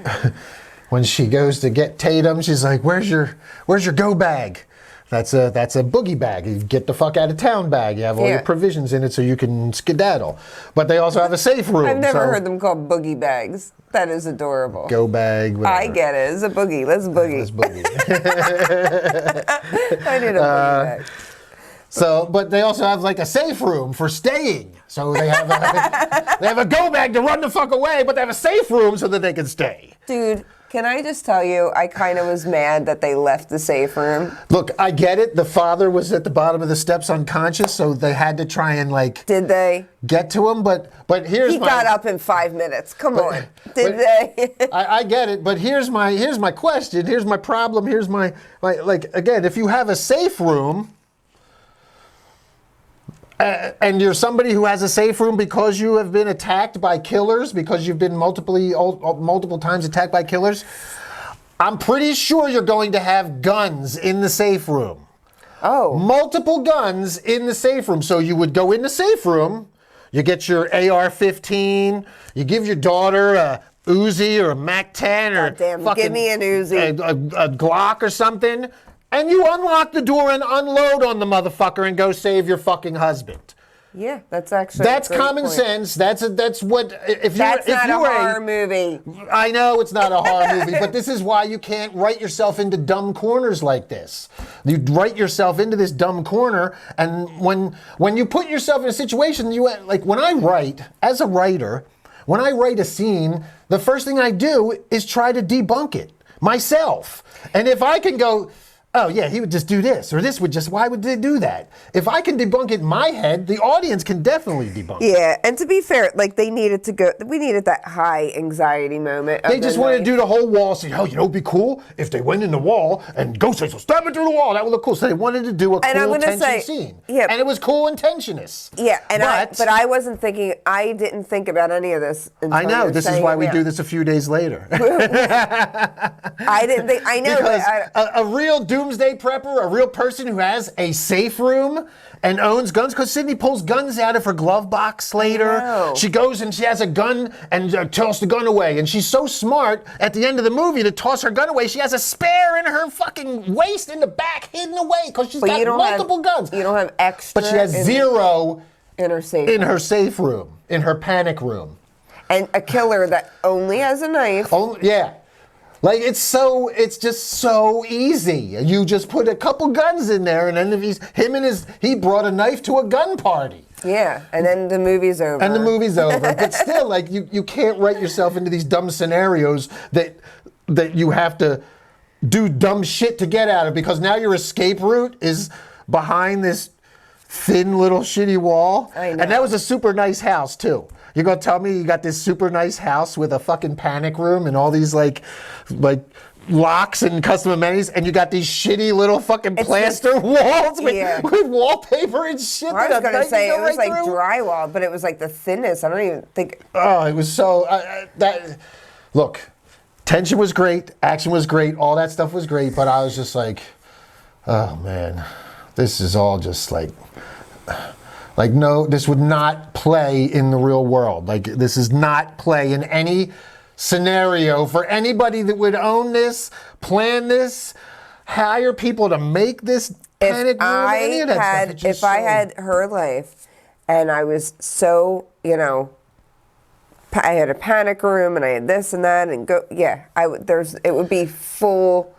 When she goes to get Tatum, she's like, "Where's your go bag?" That's a boogie bag. You get the fuck out of town bag. You have all your provisions in it so you can skedaddle. But they also have a safe room. I've never heard them called boogie bags. That is adorable. Go bag. Whatever. I get it. It's a boogie. Let's boogie. Let's boogie. I need a boogie bag. So, but they also have like a safe room for staying. So they have a go bag to run the fuck away, but they have a safe room so that they can stay. Dude. Can I just tell you, I kind of was mad that they left the safe room. Look, I get it. The father was at the bottom of the steps unconscious, so they had to try and like. Did they? Get to him, but here's He got up in 5 minutes. Come on. Did they? I get it, but here's my question. Here's my problem. Here's my like again. If you have a safe room. And you're somebody who has a safe room because you have been attacked by killers, because you've been multiple times attacked by killers, I'm pretty sure you're going to have guns in the safe room. Oh. Multiple guns in the safe room. So you would go in the safe room, you get your AR-15, you give your daughter a Uzi or a MAC-10 or damn, give me an Uzi. A Glock or something. And you unlock the door and unload on the motherfucker and go save your fucking husband. Yeah, that's actually that's a great common point. sense. That's what if that's you're not a horror movie. I know it's not a horror movie, but this is why you can't write yourself into dumb corners like this. You write yourself into this dumb corner, and when you put yourself in a situation, you like when I write as a writer, when I write a scene, the first thing I do is try to debunk it myself, and if I can go. Oh yeah, he would just do this, or this would just, why would they do that? If I can debunk it in my head, the audience can definitely debunk it. Yeah, and to be fair, like we needed that high anxiety moment. They just wanted to do the whole wall, say, oh, you know, it'd be cool if they went in the wall and Ghostface will stab it through the wall. That would look cool. So they wanted to do a cool tension scene. Yeah. And it was cool and tensionous. Yeah, and but I wasn't thinking, I didn't think about any of this until I know, this is why we do this. this a few days later. I didn't think, I know. Because but a real doomsday prepper, a real person who has a safe room and owns guns, because Sydney pulls guns out of her glove box later. She goes and she has a gun and tosses the gun away. And she's so smart at the end of the movie to toss her gun away. She has a spare in her fucking waist in the back hidden away because she's got multiple guns. You don't have extra. But she has zero in her safe room, in her panic room. And a killer that only has a knife. Yeah. Like, it's just so easy. You just put a couple guns in there, and then if he brought a knife to a gun party. Yeah, and then the movie's over. But still, like, you can't write yourself into these dumb scenarios that you have to do dumb shit to get out of, because now your escape route is behind this thin little shitty wall. I know. And that was a super nice house, too. You're going to tell me you got this super nice house with a fucking panic room and all these like locks and custom amenities, and you got these shitty little fucking plaster walls with wallpaper and shit. Well, I was going to say it was like drywall, but it was like the thinnest. I don't even think. Oh, it was so look, tension was great, action was great, all that stuff was great, but I was just like, oh man, this is all just like no, this would not play in the real world. Like, this is not play in any scenario for anybody that would own this, plan this, hire people to make this panic room, any of that stuff. If I had her life and I was so, I had a panic room and I had this and that and it would be full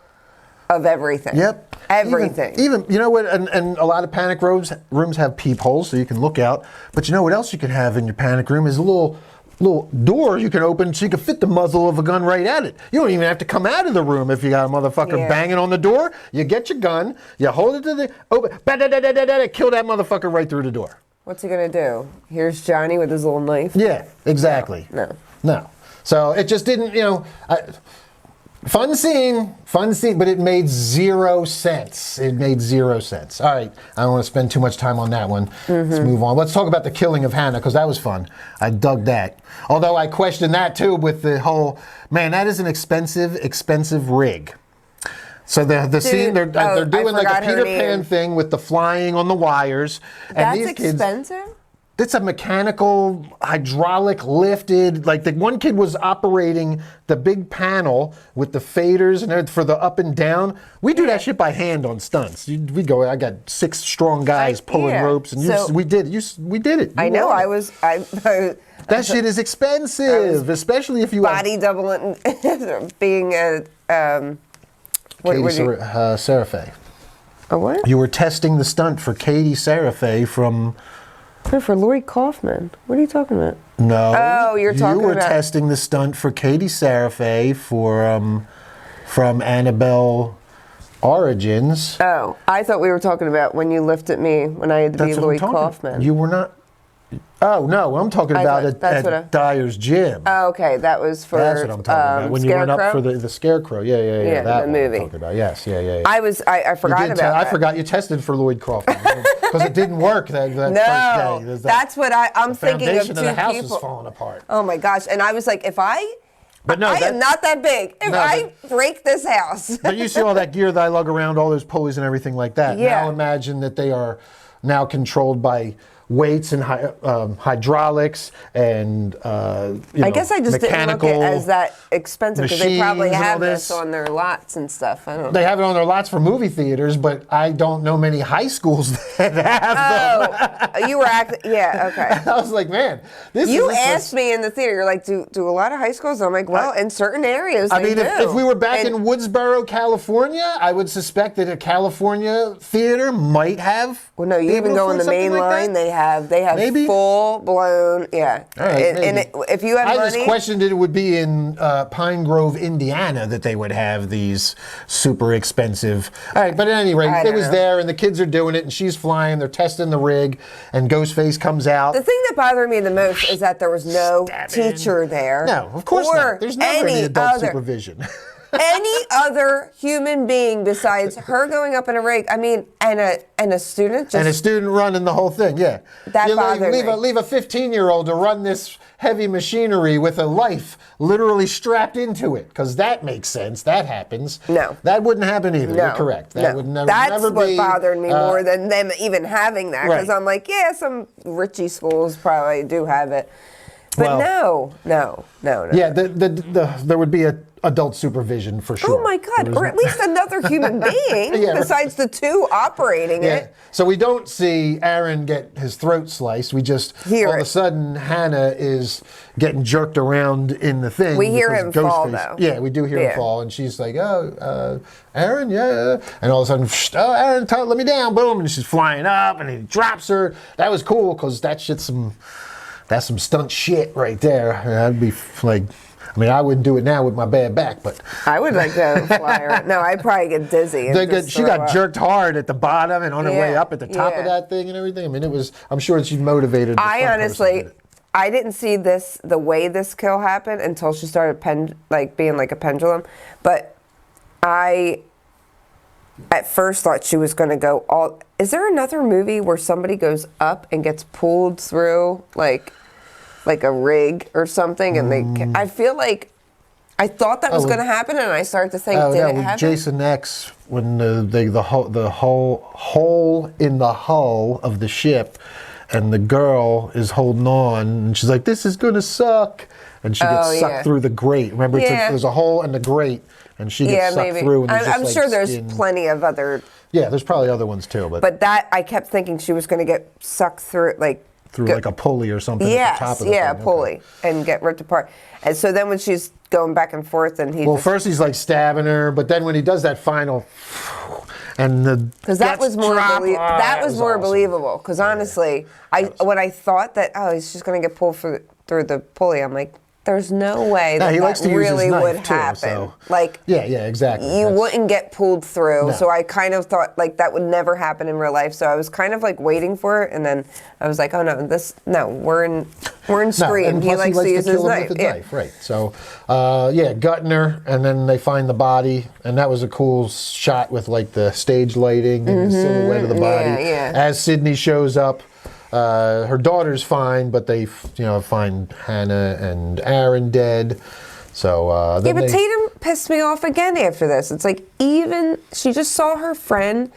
of everything. Yep. Everything. Even you know what? And a lot of panic rooms have peepholes so you can look out. But you know what else you can have in your panic room is a little door you can open so you can fit the muzzle of a gun right at it. You don't even have to come out of the room if you got a motherfucker banging on the door. You get your gun, you hold it to the open, kill that motherfucker right through the door. What's he gonna do? Here's Johnny with his little knife. Yeah, exactly. No. So it just didn't. Fun scene, but it made zero sense. All right, I don't want to spend too much time on that one. Let's move on. Let's talk about the killing of Hannah, because that was fun. I dug that. Although I questioned that too with the whole, man, that is an expensive rig. So the scene, they're doing like a Peter Pan thing with the flying on the wires. That's expensive? It's a mechanical, hydraulic lifted, like the one kid was operating the big panel with the faders and everything for the up and down. We do that shit by hand on stunts. I got 6 strong guys pulling ropes, and we did it. I know, that shit is expensive, especially if you body doubling, being a, Katie Serafay. A what? You were testing the stunt for Katie Serafay from No, for Lloyd Kaufman. What are you talking about? No. Oh, you're talking You were about- testing the stunt for Katie Sarafay from Annabelle Origins. Oh, I thought we were talking about when you lifted me when I had to be That's what I'm Lloyd talking- Kaufman. You were not. Oh no, I'm talking about thought- that's what I- at Dyer's gym. Oh, okay, that was for That's what I'm talking about. When you went up for Scarecrow? the Scarecrow. Yeah, Yeah, that the one movie. I'm talking about. Yes, yeah. I forgot You did about I that. forgot you tested for Lloyd Kaufman because it didn't work that first No, day. There's that- that's what I'm the thinking of. foundation Two of the house people. is falling apart. Oh my gosh! And I was like, But no, I am not that big. If No, I break this house, But you see all that gear that I lug around, all those pulleys and everything like that. Yeah. Now imagine that they are now controlled by weights and hydraulics and I guess I just didn't look mechanical. at it as that expensive because they probably machines and all have this this. on their lots and stuff. I don't know. They have it on their lots for movie theaters, but I don't know many high schools that have them. Oh, you were acting. Yeah, okay. I was like, man, this You is asked me in the theater. You're like, do a lot of high schools? I'm like, well, in certain areas, I they mean, do. if we were back And in Woodsboro, California, I would suspect that a California theater might have. well, no, you be even able to go on afford the main something like line. that. They have Maybe. full blown. Yeah. All right, and maybe. if you have I money, just questioned it would be in Pine Grove, Indiana, that they would have these super expensive. All right, but at any rate, I it don't was know. there, and the kids are doing it, and she's flying. They're testing the rig, and Ghostface comes out. the thing that bothered me the most is that there was no Stabbing. teacher there. No, of course or not. There's never any adult other, supervision. any other human being besides her going up in a rig. I mean, and a student just. And a student running the whole thing, yeah. That bothered me. Leave a 15-year-old to run this heavy machinery with a life literally strapped into it, because that makes sense. That happens. No. That wouldn't happen either. No, You're correct. That no. would never, That's never what be. bothered me more than them even having that. Because Right. I'm like, yeah, some richy schools probably do have it. But Well- no. Yeah, there would be a adult supervision for sure. Oh my God, There was or at least another human being Yeah, right. besides the two operating Yeah. it. So we don't see Aaron get his throat sliced. We just Hear all of it. a sudden Hannah is getting jerked around in the thing. We hear because him fall, Ghostface- though. Yeah, we do hear him Yeah. fall, and she's like, "Oh, Aaron, yeah," and all of a sudden, "Oh, Aaron, let me down!" Boom, and she's flying up, and he drops her. That was cool because that's some stunt shit right there. And I'd be like. I mean, I wouldn't do it now with my bad back, but I would like to fly around. No, I'd probably get dizzy. And just she throw got up. jerked hard at the bottom and on her way Yeah, up at the top yeah. of that thing and everything. I mean, it was. I'm sure she's motivated. the I stunt person honestly, did it. I didn't see the way this kill happened until she started being like a pendulum. But I, at first, thought she was going to go all. Is there another movie where somebody goes up and gets pulled through like a rig or something? And I feel like I thought that was Oh, going to happen, and I started to think, Oh, did no, it with happen? Jason X, when the hole in the hull of the ship, and the girl is holding on, and she's like, "This is gonna suck," and she gets Oh, sucked yeah. through the grate. Remember, Yeah. there's a hole in the grate, and she gets Yeah, sucked maybe. through. And there's just, I'm like, sure there's skin. plenty of other. Yeah, there's probably other ones too, but But I kept thinking she was going to get sucked through, through like a pulley or something Yes, at the top of the yeah, thing. Okay. pulley, and get ripped apart. And so then when she's going back and forth, and he Well, just, first he's like stabbing her, but then when he does that final, and the because that was more that was more awesome. believable. Because honestly, when I thought that he's just going to get pulled through the pulley, I'm like, there's no way No, that he likes to use his really knife, would too, happen. so- Like Yeah, exactly. you That's- wouldn't get pulled through. No. So I kind of thought like that would never happen in real life. So I was kind of like waiting for it, and then I was like, oh no, we're in No, Scream. and He plus likes to use his kill him knife. with the Yeah. knife, right? So, gutting her, and then they find the body, and that was a cool shot with like the stage lighting and the silhouette of the body. Yeah. As Sydney shows up, her daughter's fine, but they find Hannah and Aaron dead. So Yeah, then but they, Tatum pissed me off again after this. It's like even she just saw her friend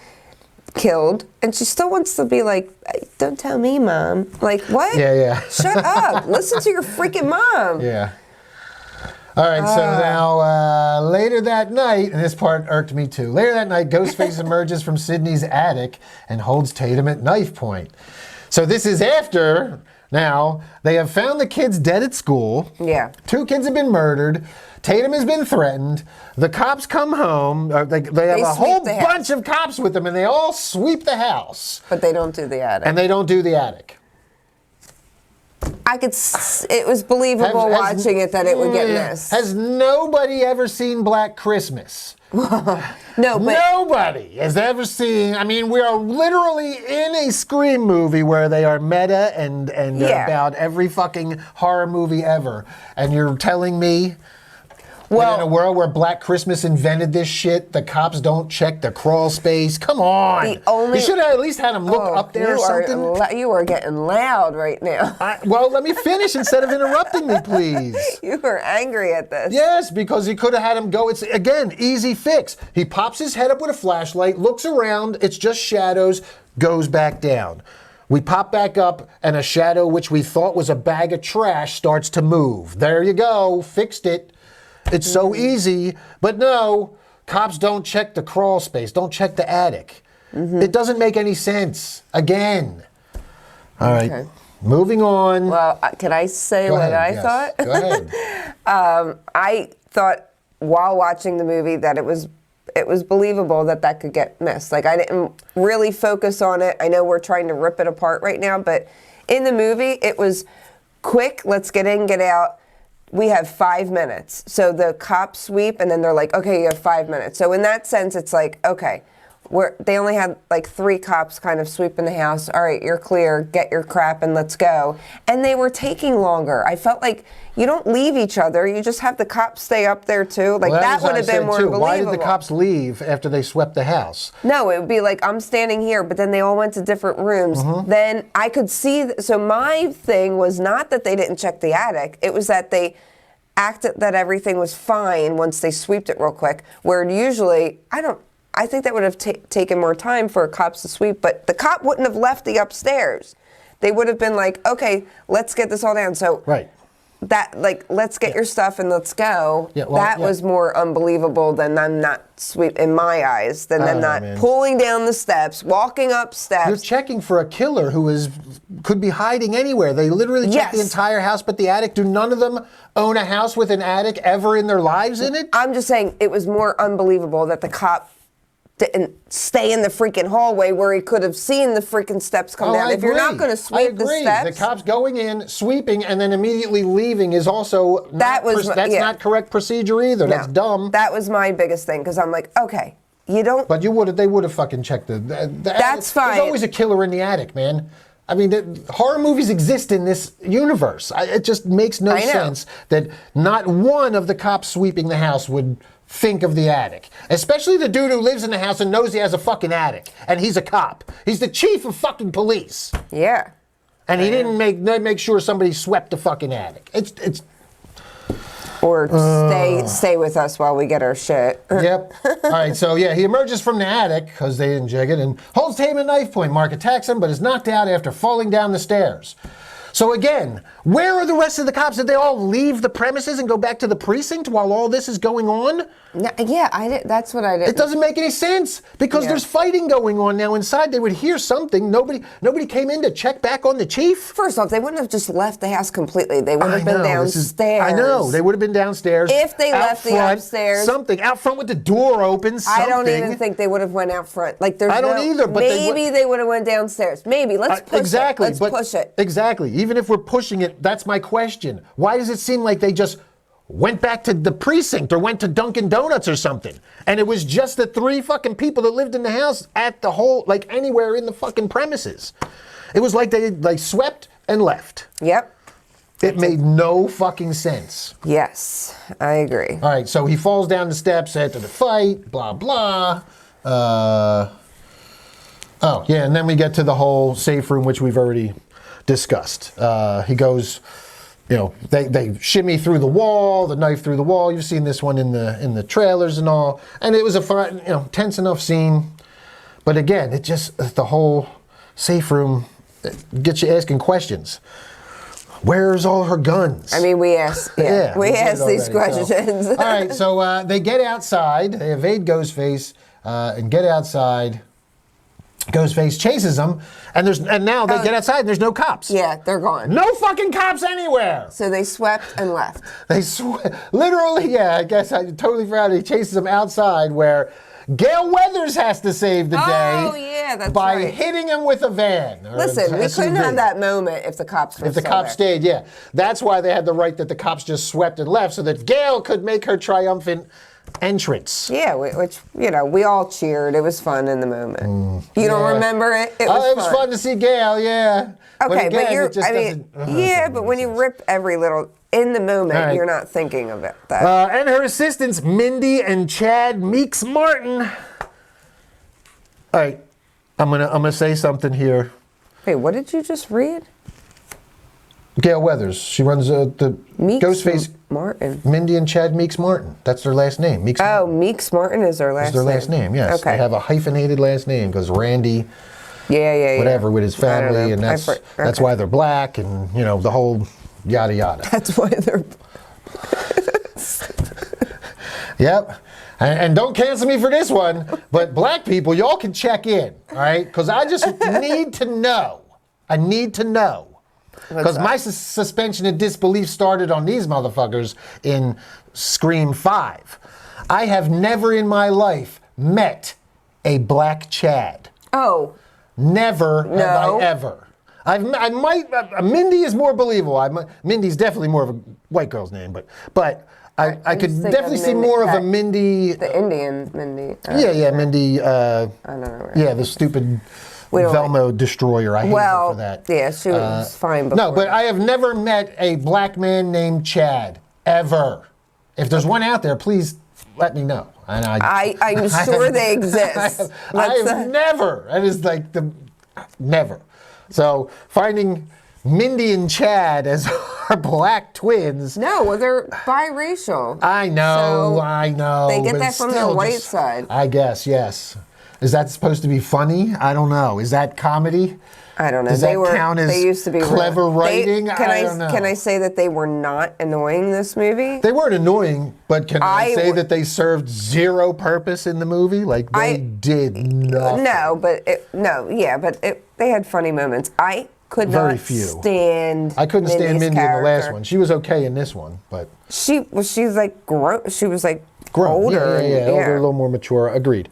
killed, and she still wants to be like, "Don't tell me, Mom." Like what? Yeah. Shut up! Listen to your freaking mom. Yeah. All right, so now later that night, and this part irked me too. Later that night, Ghostface emerges from Sydney's attic and holds Tatum at knife point. So this is after, now, they have found the kids dead at school. Yeah. 2 kids have been murdered. Tatum has been threatened. The cops come home. They have a sweep whole the house. bunch of cops with them, and they all sweep the house. But they don't do the attic. And they don't do the attic. it was believable watching it that it would get missed. Has nobody ever seen Black Christmas? No, but nobody has ever seen. I mean, we are literally in a Scream movie where they are meta and about every fucking horror movie ever. And you're telling me that in a world where Black Christmas invented this shit, the cops don't check the crawl space? Come on. You should have at least had them look up there or something. You are getting loud right now. Well, let me finish instead of interrupting me, please. You are angry at this. Yes, because he could have had him go. It's, again, easy fix. He pops his head up with a flashlight, looks around, it's just shadows, goes back down. We pop back up, and a shadow which we thought was a bag of trash starts to move. There you go, fixed it. It's so easy, but no, cops don't check the crawl space, don't check the attic. It doesn't make any sense, again. All right, moving on. Well, can I say what I thought? Go ahead. I thought while watching the movie that it was believable that could get missed. Like, I didn't really focus on it. I know we're trying to rip it apart right now, but in the movie, it was quick, let's get in, get out. We have 5 minutes. So the cops sweep, and then they're like, okay, you have 5 minutes. So in that sense, it's like, okay, they only had like 3 cops kind of sweeping the house. All right, you're clear, get your crap and let's go. And they were taking longer. I felt like you don't leave each other. You just have the cops stay up there too. Like, that would have been more believable. Why did the cops leave after they swept the house? No, it would be like, I'm standing here, but then they all went to different rooms. Then I could see, so my thing was not that they didn't check the attic. It was that they acted that everything was fine once they sweeped it real quick, where usually, I think that would have taken more time for cops to sweep, but the cop wouldn't have left the upstairs. They would have been like, okay, let's get this all down. So that, like, let's get your stuff and let's go. That was more unbelievable than them not in my eyes, than them not pulling down the steps, walking up steps. You're checking for a killer who could be hiding anywhere. They literally check the entire house but the attic. Do none of them own a house with an attic ever in their lives in it? I'm just saying it was more unbelievable that the cop didn't stay in the freaking hallway where he could have seen the freaking steps come down. If you're not going to sweep the steps, the cops going in, sweeping, and then immediately leaving is also that's not correct procedure either. No, that's dumb. That was my biggest thing, because I'm like, okay, you don't. But they would have fucking checked the that's fine. There's always a killer in the attic, man. I mean, horror movies exist in this universe. It just makes no sense that not one of the cops sweeping the house would think of the attic. Especially the dude who lives in the house and knows he has a fucking attic. And he's a cop. He's the chief of fucking police. Yeah. And he didn't make sure somebody swept the fucking attic. It's or stay with us while we get our shit. Yep. All right, so yeah, he emerges from the attic, because they didn't check it, and holds Tame at knife point. Mark attacks him, but is knocked out after falling down the stairs. So again, where are the rest of the cops? Did they all leave the premises and go back to the precinct while all this is going on? No, yeah, that's what I did. It doesn't make any sense, because there's fighting going on now inside. They would hear something. Nobody came in to check back on the chief. First off, they wouldn't have just left the house completely. They would have been downstairs. I know. They would have been downstairs. If they left the upstairs. Something. Out front with the door open. Something. I don't even think they would have went out front. Like, I don't either. But maybe they would have went downstairs. Maybe. Let's push it. Let's push it. Exactly. Even if we're pushing it, that's my question. Why does it seem like they just went back to the precinct or went to Dunkin' Donuts or something, and it was just the 3 fucking people that lived in the house at the whole, like, anywhere in the fucking premises? It was like they swept and left. Yep. It made no fucking sense. Yes, I agree. All right, so he falls down the steps after the fight, blah, blah. Oh, yeah, and then we get to the whole safe room, which we've already discussed. He goes, they shimmy through the wall, the knife through the wall. You've seen this one in the trailers and all. And it was a fun, tense enough scene. But again, it just, the whole safe room gets you asking questions. Where's all her guns? I mean, we asked these questions. So. All right, so they get outside. They evade Ghostface and get outside. Ghostface chases them, and now they get outside and there's no cops. Yeah, they're gone. No fucking cops anywhere. So they swept and left. Literally, yeah, I guess I totally forgot. He chases them outside where Gail Weathers has to save the day. Oh, yeah, that's by right. hitting him with a van. Listen, we couldn't have that moment if the cops were If the cops stayed, yeah. That's why they had the right that the cops just swept and left, so that Gail could make her triumphant entrance. Yeah, which, we all cheered. It was fun in the moment. You don't remember it? It was fun to see Gail, yeah. Okay, again, but you're, it just but when you rip every little, in the moment, you're not thinking of it. And her assistants, Mindy and Chad Meeks Martin. All right, I'm gonna say something here. Wait, what did you just read? Gail Weathers. She runs the Meeks Ghostface. Martin. Mindy and Chad Meeks Martin. That's their last name. Meeks Martin. Meeks Martin is their last name. That's their last name, yes. Okay. They have a hyphenated last name because Randy, yeah. whatever, with his family, and that's why they're black, and, the whole yada yada. That's why they're... Yep. And don't cancel me for this one, but black people, y'all can check in, all right? Because I just need to know. I need to know. Because my suspension of disbelief started on these motherfuckers in Scream 5. I have never in my life met a black Chad. Oh. Never have I ever. I might, Mindy is more believable. Mindy's definitely more of a white girl's name, but I could definitely see more of a Mindy. The Indian Mindy. Yeah, Mindy. I don't know. Yeah, the stupid Velma destroyer. I hate her for that. Yeah, she was fine before. No, but I have never met a black man named Chad, ever. If there's one out there, please let me know. And I'm sure they exist. I have never. It is like never. So finding Mindy and Chad as our black twins. No, well, they're biracial. I know. They get that from the white side. I guess, yes. Is that supposed to be funny? I don't know. Is that comedy? I don't know. Does that count as they used to be clever writing? I don't know. Can I say that they were not annoying this movie? They weren't annoying, but can I say that they served zero purpose in the movie? Like, they did nothing. No, but they had funny moments. I could not stand I couldn't stand Mindy character. in the last one. She was okay in this one, but she was like grown. She was like grown. Older. Yeah, older, a little more mature. Agreed.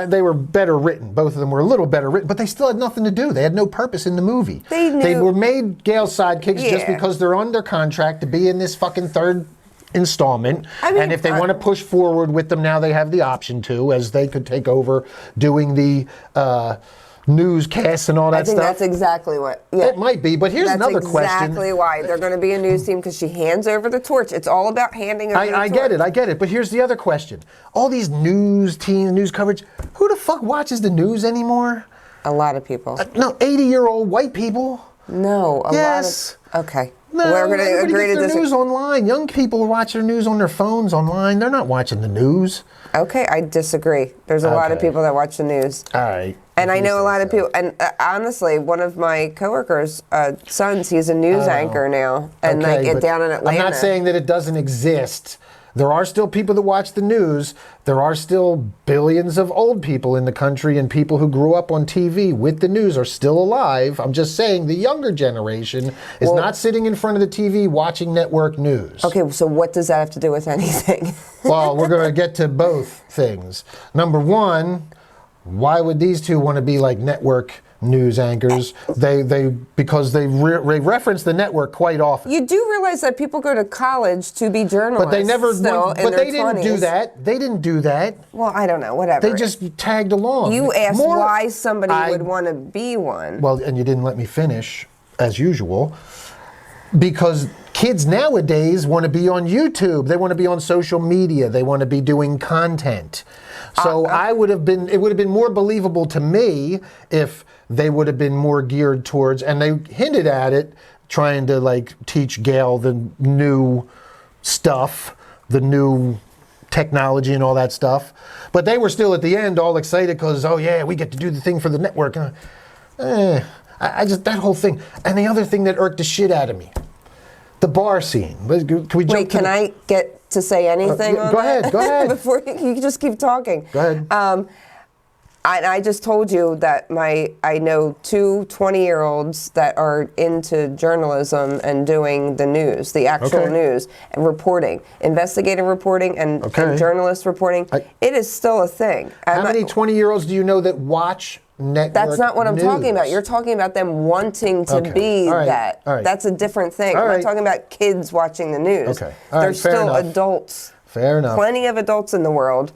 They were better written. Both of them were a little better written, but they still had nothing to do. They had no purpose in the movie. They were made Gail's sidekicks just because they're under contract to be in this fucking third installment. And if they want to push forward with them now, they have the option to, as they could take over doing the newscasts and all that stuff. I think that's exactly what. Yeah. It might be, but here's another question. That's exactly why they're going to be a news team, because she hands over the torch. It's all about handing over the torch. I get it. But here's the other question: all these news teams, news coverage. Who the fuck watches the news anymore? A lot of people. No, 80-year-old white people. No, a lot of. Okay. No, we're going to agree to this. News online. Young people watch their news on their phones online. They're not watching the news. Okay, I disagree. There's a lot of people that watch the news. All right. And I know a lot of people. And honestly, one of my coworkers' sons, he's a news anchor now, and down in Atlanta. I'm not saying that it doesn't exist. There are still people that watch the news. There are still billions of old people in the country, and people who grew up on TV with the news are still alive. I'm just saying the younger generation is not sitting in front of the TV watching network news. Okay, so what does that have to do with anything? Well, we're going to get to both things. Number one, why would these two want to be like network news anchors? Because they reference the network quite often. You do realize that people go to college to be journalists. But they never. But they didn't do that. They didn't do that. Well, I don't know. Whatever. They just tagged along. You asked why somebody would want to be one. Well, and you didn't let me finish, as usual. Because kids nowadays want to be on YouTube. They want to be on social media. They want to be doing content. So it would have been more believable to me if they would have been more geared towards, and they hinted at it, trying to like teach Gail the new stuff, the new technology and all that stuff. But they were still at the end all excited because, oh yeah, we get to do the thing for the network. I just, that whole thing. And the other thing that irked the shit out of me, the bar scene. Can we jump Can I get to say anything on Go ahead. Before you just keep talking. Go ahead. I just told you that I know two 20-year-olds that are into journalism and doing the news, the actual news, and reporting, investigative reporting, and journalist reporting. It is still a thing. How many 20-year-olds do you know that watch network That's not what I'm news? talking about. You're talking about them wanting to be that. That's a different thing. I'm not talking about kids watching the news. There's still adults. Fair enough. Plenty of adults in the world.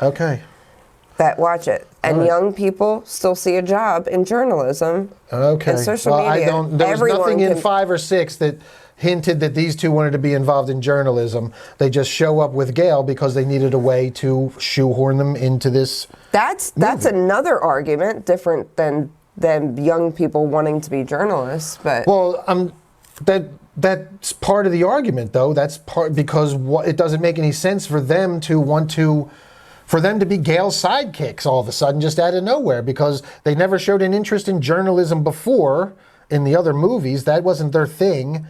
That watch it. And young people still see a job in journalism and social media. There was nothing in 5 or 6 that hinted that these two wanted to be involved in journalism. They just show up with Gail because they needed a way to shoehorn them into this That's another argument, different than young people wanting to be journalists. But well, that's part of the argument, though. That's part because it doesn't make any sense for them to want to. For them to be Gail's sidekicks all of a sudden, just out of nowhere, because they never showed an interest in journalism before in the other movies. That wasn't their thing.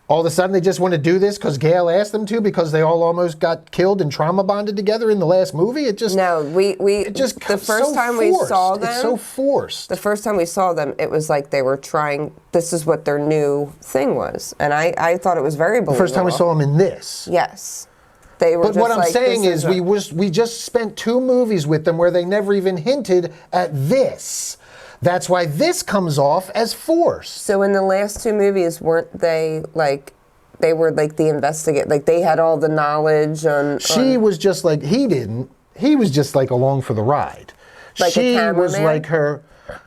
All of a sudden, they just want to do this because Gail asked them to, because they all almost got killed and trauma bonded together in the last movie. It just the first time we saw them, it's so forced. The first time we saw them, it was like they were trying. This is what their new thing was, and I thought it was very believable. The first time we saw them in this, yes. They were but what I'm saying is we just spent 2 movies with them where they never even hinted at this. That's why this comes off as forced. So in the last 2 movies, weren't they like, they were like the investigate, like they had all the knowledge on... She was just like, he didn't. He was just like along for the ride. Like she a was cameraman? like her...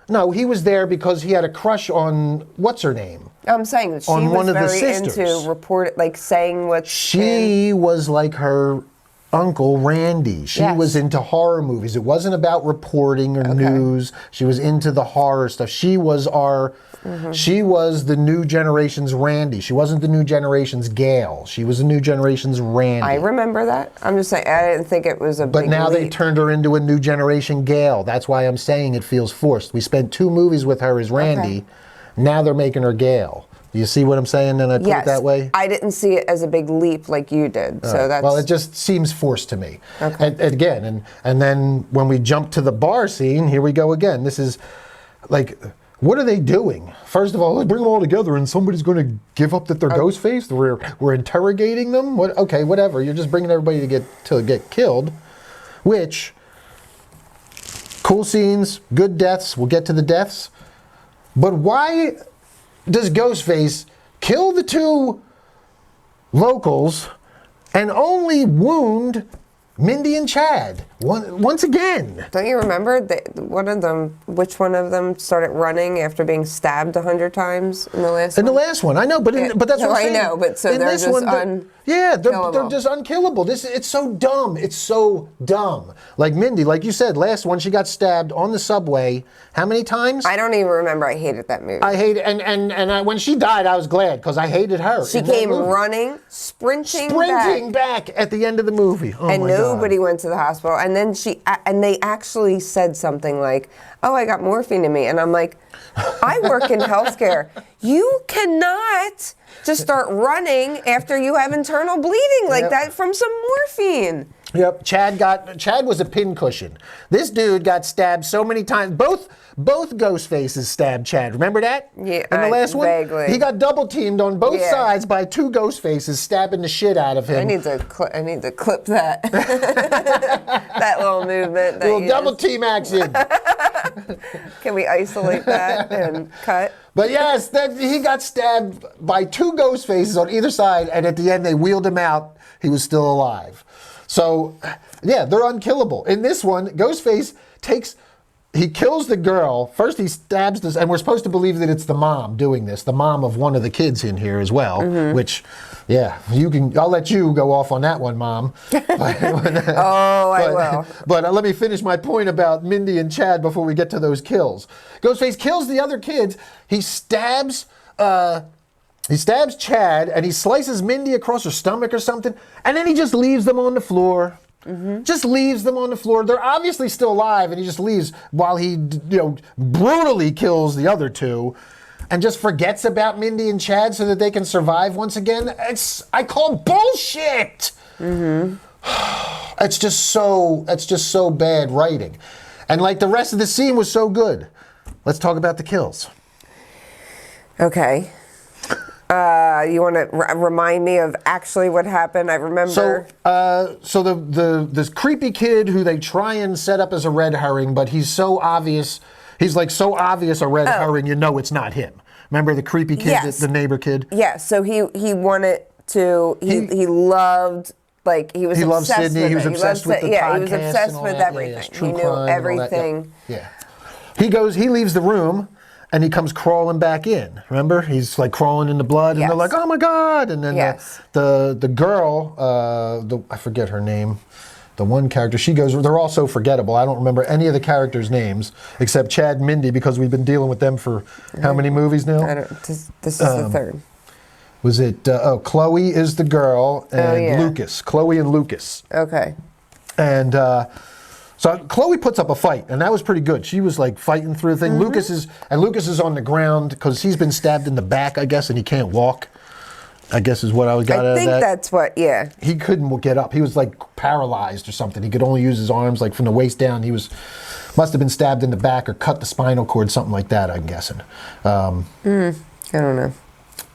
No, he was there because he had a crush on, what's her name? I'm saying that she on was one of the very sisters. into report, like saying what she was like her uncle Randy. She was into horror movies. It wasn't about reporting or news. She was into the horror stuff. She was she was the new generation's Randy. She wasn't the new generation's Gail. She was the new generation's Randy. I remember that. I'm just saying, I didn't think it was a But big now leap. they turned her into a new generation Gail. That's why I'm saying it feels forced. We spent 2 movies with her as Randy. Now they're making her Gail. Do you see what I'm saying? And I put it that way? I didn't see it as a big leap like you did. So that's... Well, it just seems forced to me. And then when we jump to the bar scene, here we go again. This is like, what are they doing? First of all, let's bring them all together and somebody's going to give up that they're Ghostface? We're interrogating them? Okay, whatever. You're just bringing everybody to get killed, which, cool scenes, good deaths. We'll get to the deaths. But why does Ghostface kill the 2 locals and only wound Mindy and Chad once again? Don't you remember that which one of them started running after being stabbed 100 times in the last one? In the last one, I know, but that's what I'm saying. I know, but so in they're this just one, they're just unkillable. It's so dumb. It's so dumb. Like Mindy, like you said, last one she got stabbed on the subway. How many times? I don't even remember. I hated that movie. I hated, and when she died, I was glad because I hated her. She came running, sprinting back at the end of the movie. Oh and my God. nobody went to the hospital. And then they actually said something like, "Oh, I got morphine in me," and I'm like, I work in healthcare. You cannot just start running after you have internal bleeding like that from some morphine. Yep, Chad was a pincushion. This dude got stabbed so many times. Both Ghostfaces stabbed Chad. Remember that? Yeah, in the last one, vaguely. He got double teamed on both sides by 2 Ghostfaces stabbing the shit out of him. I need to clip that. That little movement. Little double team action. Can we isolate that and cut? But yes, he got stabbed by 2 Ghostfaces on either side, and at the end they wheeled him out. He was still alive. So, yeah, they're unkillable. In this one, Ghostface he kills the girl. First he stabs this, and we're supposed to believe that it's the mom doing this, the mom of one of the kids in here as well, which, yeah, I'll let you go off on that one, Mom. I will. But let me finish my point about Mindy and Chad before we get to those kills. Ghostface kills the other kids. He stabs Chad, and he slices Mindy across her stomach or something, and then he just leaves them on the floor. Just leaves them on the floor. They're obviously still alive, and he just leaves while he, brutally kills the other 2, and just forgets about Mindy and Chad so that they can survive once again. I call bullshit. It's just so bad writing. And like the rest of the scene was so good. Let's talk about the kills. Okay. You want to remind me of actually what happened? I remember. So this creepy kid who they try and set up as a red herring, but he's so obvious. He's like so obvious a red herring, you know it's not him. Remember the creepy kid, Yes. the neighbor kid? Yeah. So he wanted to. He loved. Like he was loved obsessed Sydney. with He was it. obsessed with the yeah, he was podcast obsessed and all with that. everything. Yeah, He knew true crime and all that. everything. Yeah. He leaves the room and he comes crawling back in. Remember? He's like crawling in the blood and Yes. they're like, "Oh my God." And then Yes. the girl, I forget her name. The one character, she goes, they're all so forgettable. I don't remember any of the characters' names except Chad and Mindy because we've been dealing with them for how many movies now? This is the third. Was it, Chloe is the girl and Lucas. Chloe and Lucas. Okay. And so Chloe puts up a fight, and that was pretty good. She was like fighting through the thing. Mm-hmm. Lucas is on the ground because he's been stabbed in the back, I guess, and he can't walk. I guess is what I got out of that. I think that's what. Yeah. He couldn't get up. He was like paralyzed or something. He could only use his arms, like from the waist down. He must have been stabbed in the back or cut the spinal cord, something like that. I'm guessing. I don't know.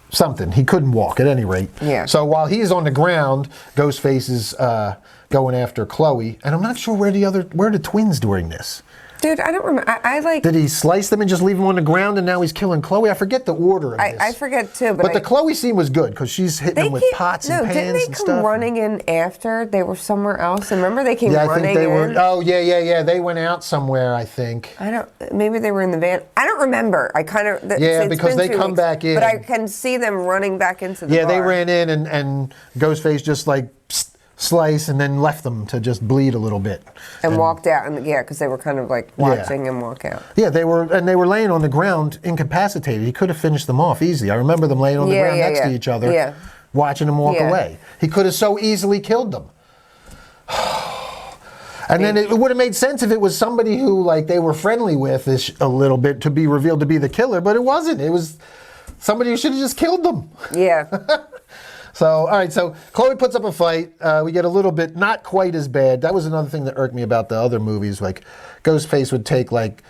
Something. He couldn't walk at any rate. Yeah. So while he's on the ground, Ghostface is going after Chloe, and I'm not sure where the twins during this. Dude, I don't remember. I like. Did he slice them and just leave them on the ground, and now he's killing Chloe? I forget the order of this. I forget too, but the Chloe scene was good because she's hitting them with pots and pans didn't they and come stuff. running in after they were somewhere else? And remember they came Yeah, I running think they were. in? Oh, yeah. They went out somewhere, I think. Maybe they were in the van. I don't remember. I kind of. Yeah, because they come back in. But I can see them running back into the bar. They ran in and Ghostface just like slice and then left them to just bleed a little bit. And walked out, and because they were kind of like watching him walk out. Yeah, they were laying on the ground incapacitated. He could have finished them off easy. I remember them laying on the ground next to each other, watching them walk away. He could have so easily killed them. And then it would have made sense if it was somebody who like they were friendly with a little bit to be revealed to be the killer, but it wasn't. It was somebody who should have just killed them. Yeah. So, all right, so Chloe puts up a fight. We get a little bit, not quite as bad. That was another thing that irked me about the other movies. Like, Ghostface would take, like,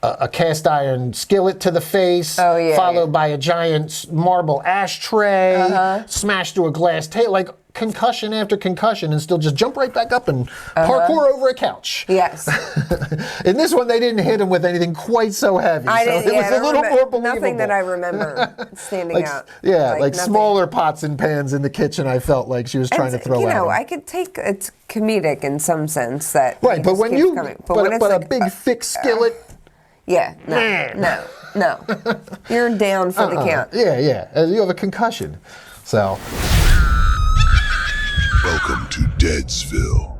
a cast iron skillet to the face, followed by a giant marble ashtray, smashed through a glass table, like concussion after concussion, and still just jump right back up and parkour over a couch. Yes. In this one, they didn't hit him with anything quite so heavy. It was a little more believable. Nothing that I remember standing out. Yeah, like smaller pots and pans in the kitchen, I felt like she was trying to throw at him. I could take it's comedic in some sense that. Right, but when you, when it's a big thick skillet. No. You're down for the count. Yeah. You have a concussion. So. Welcome to Deadsville.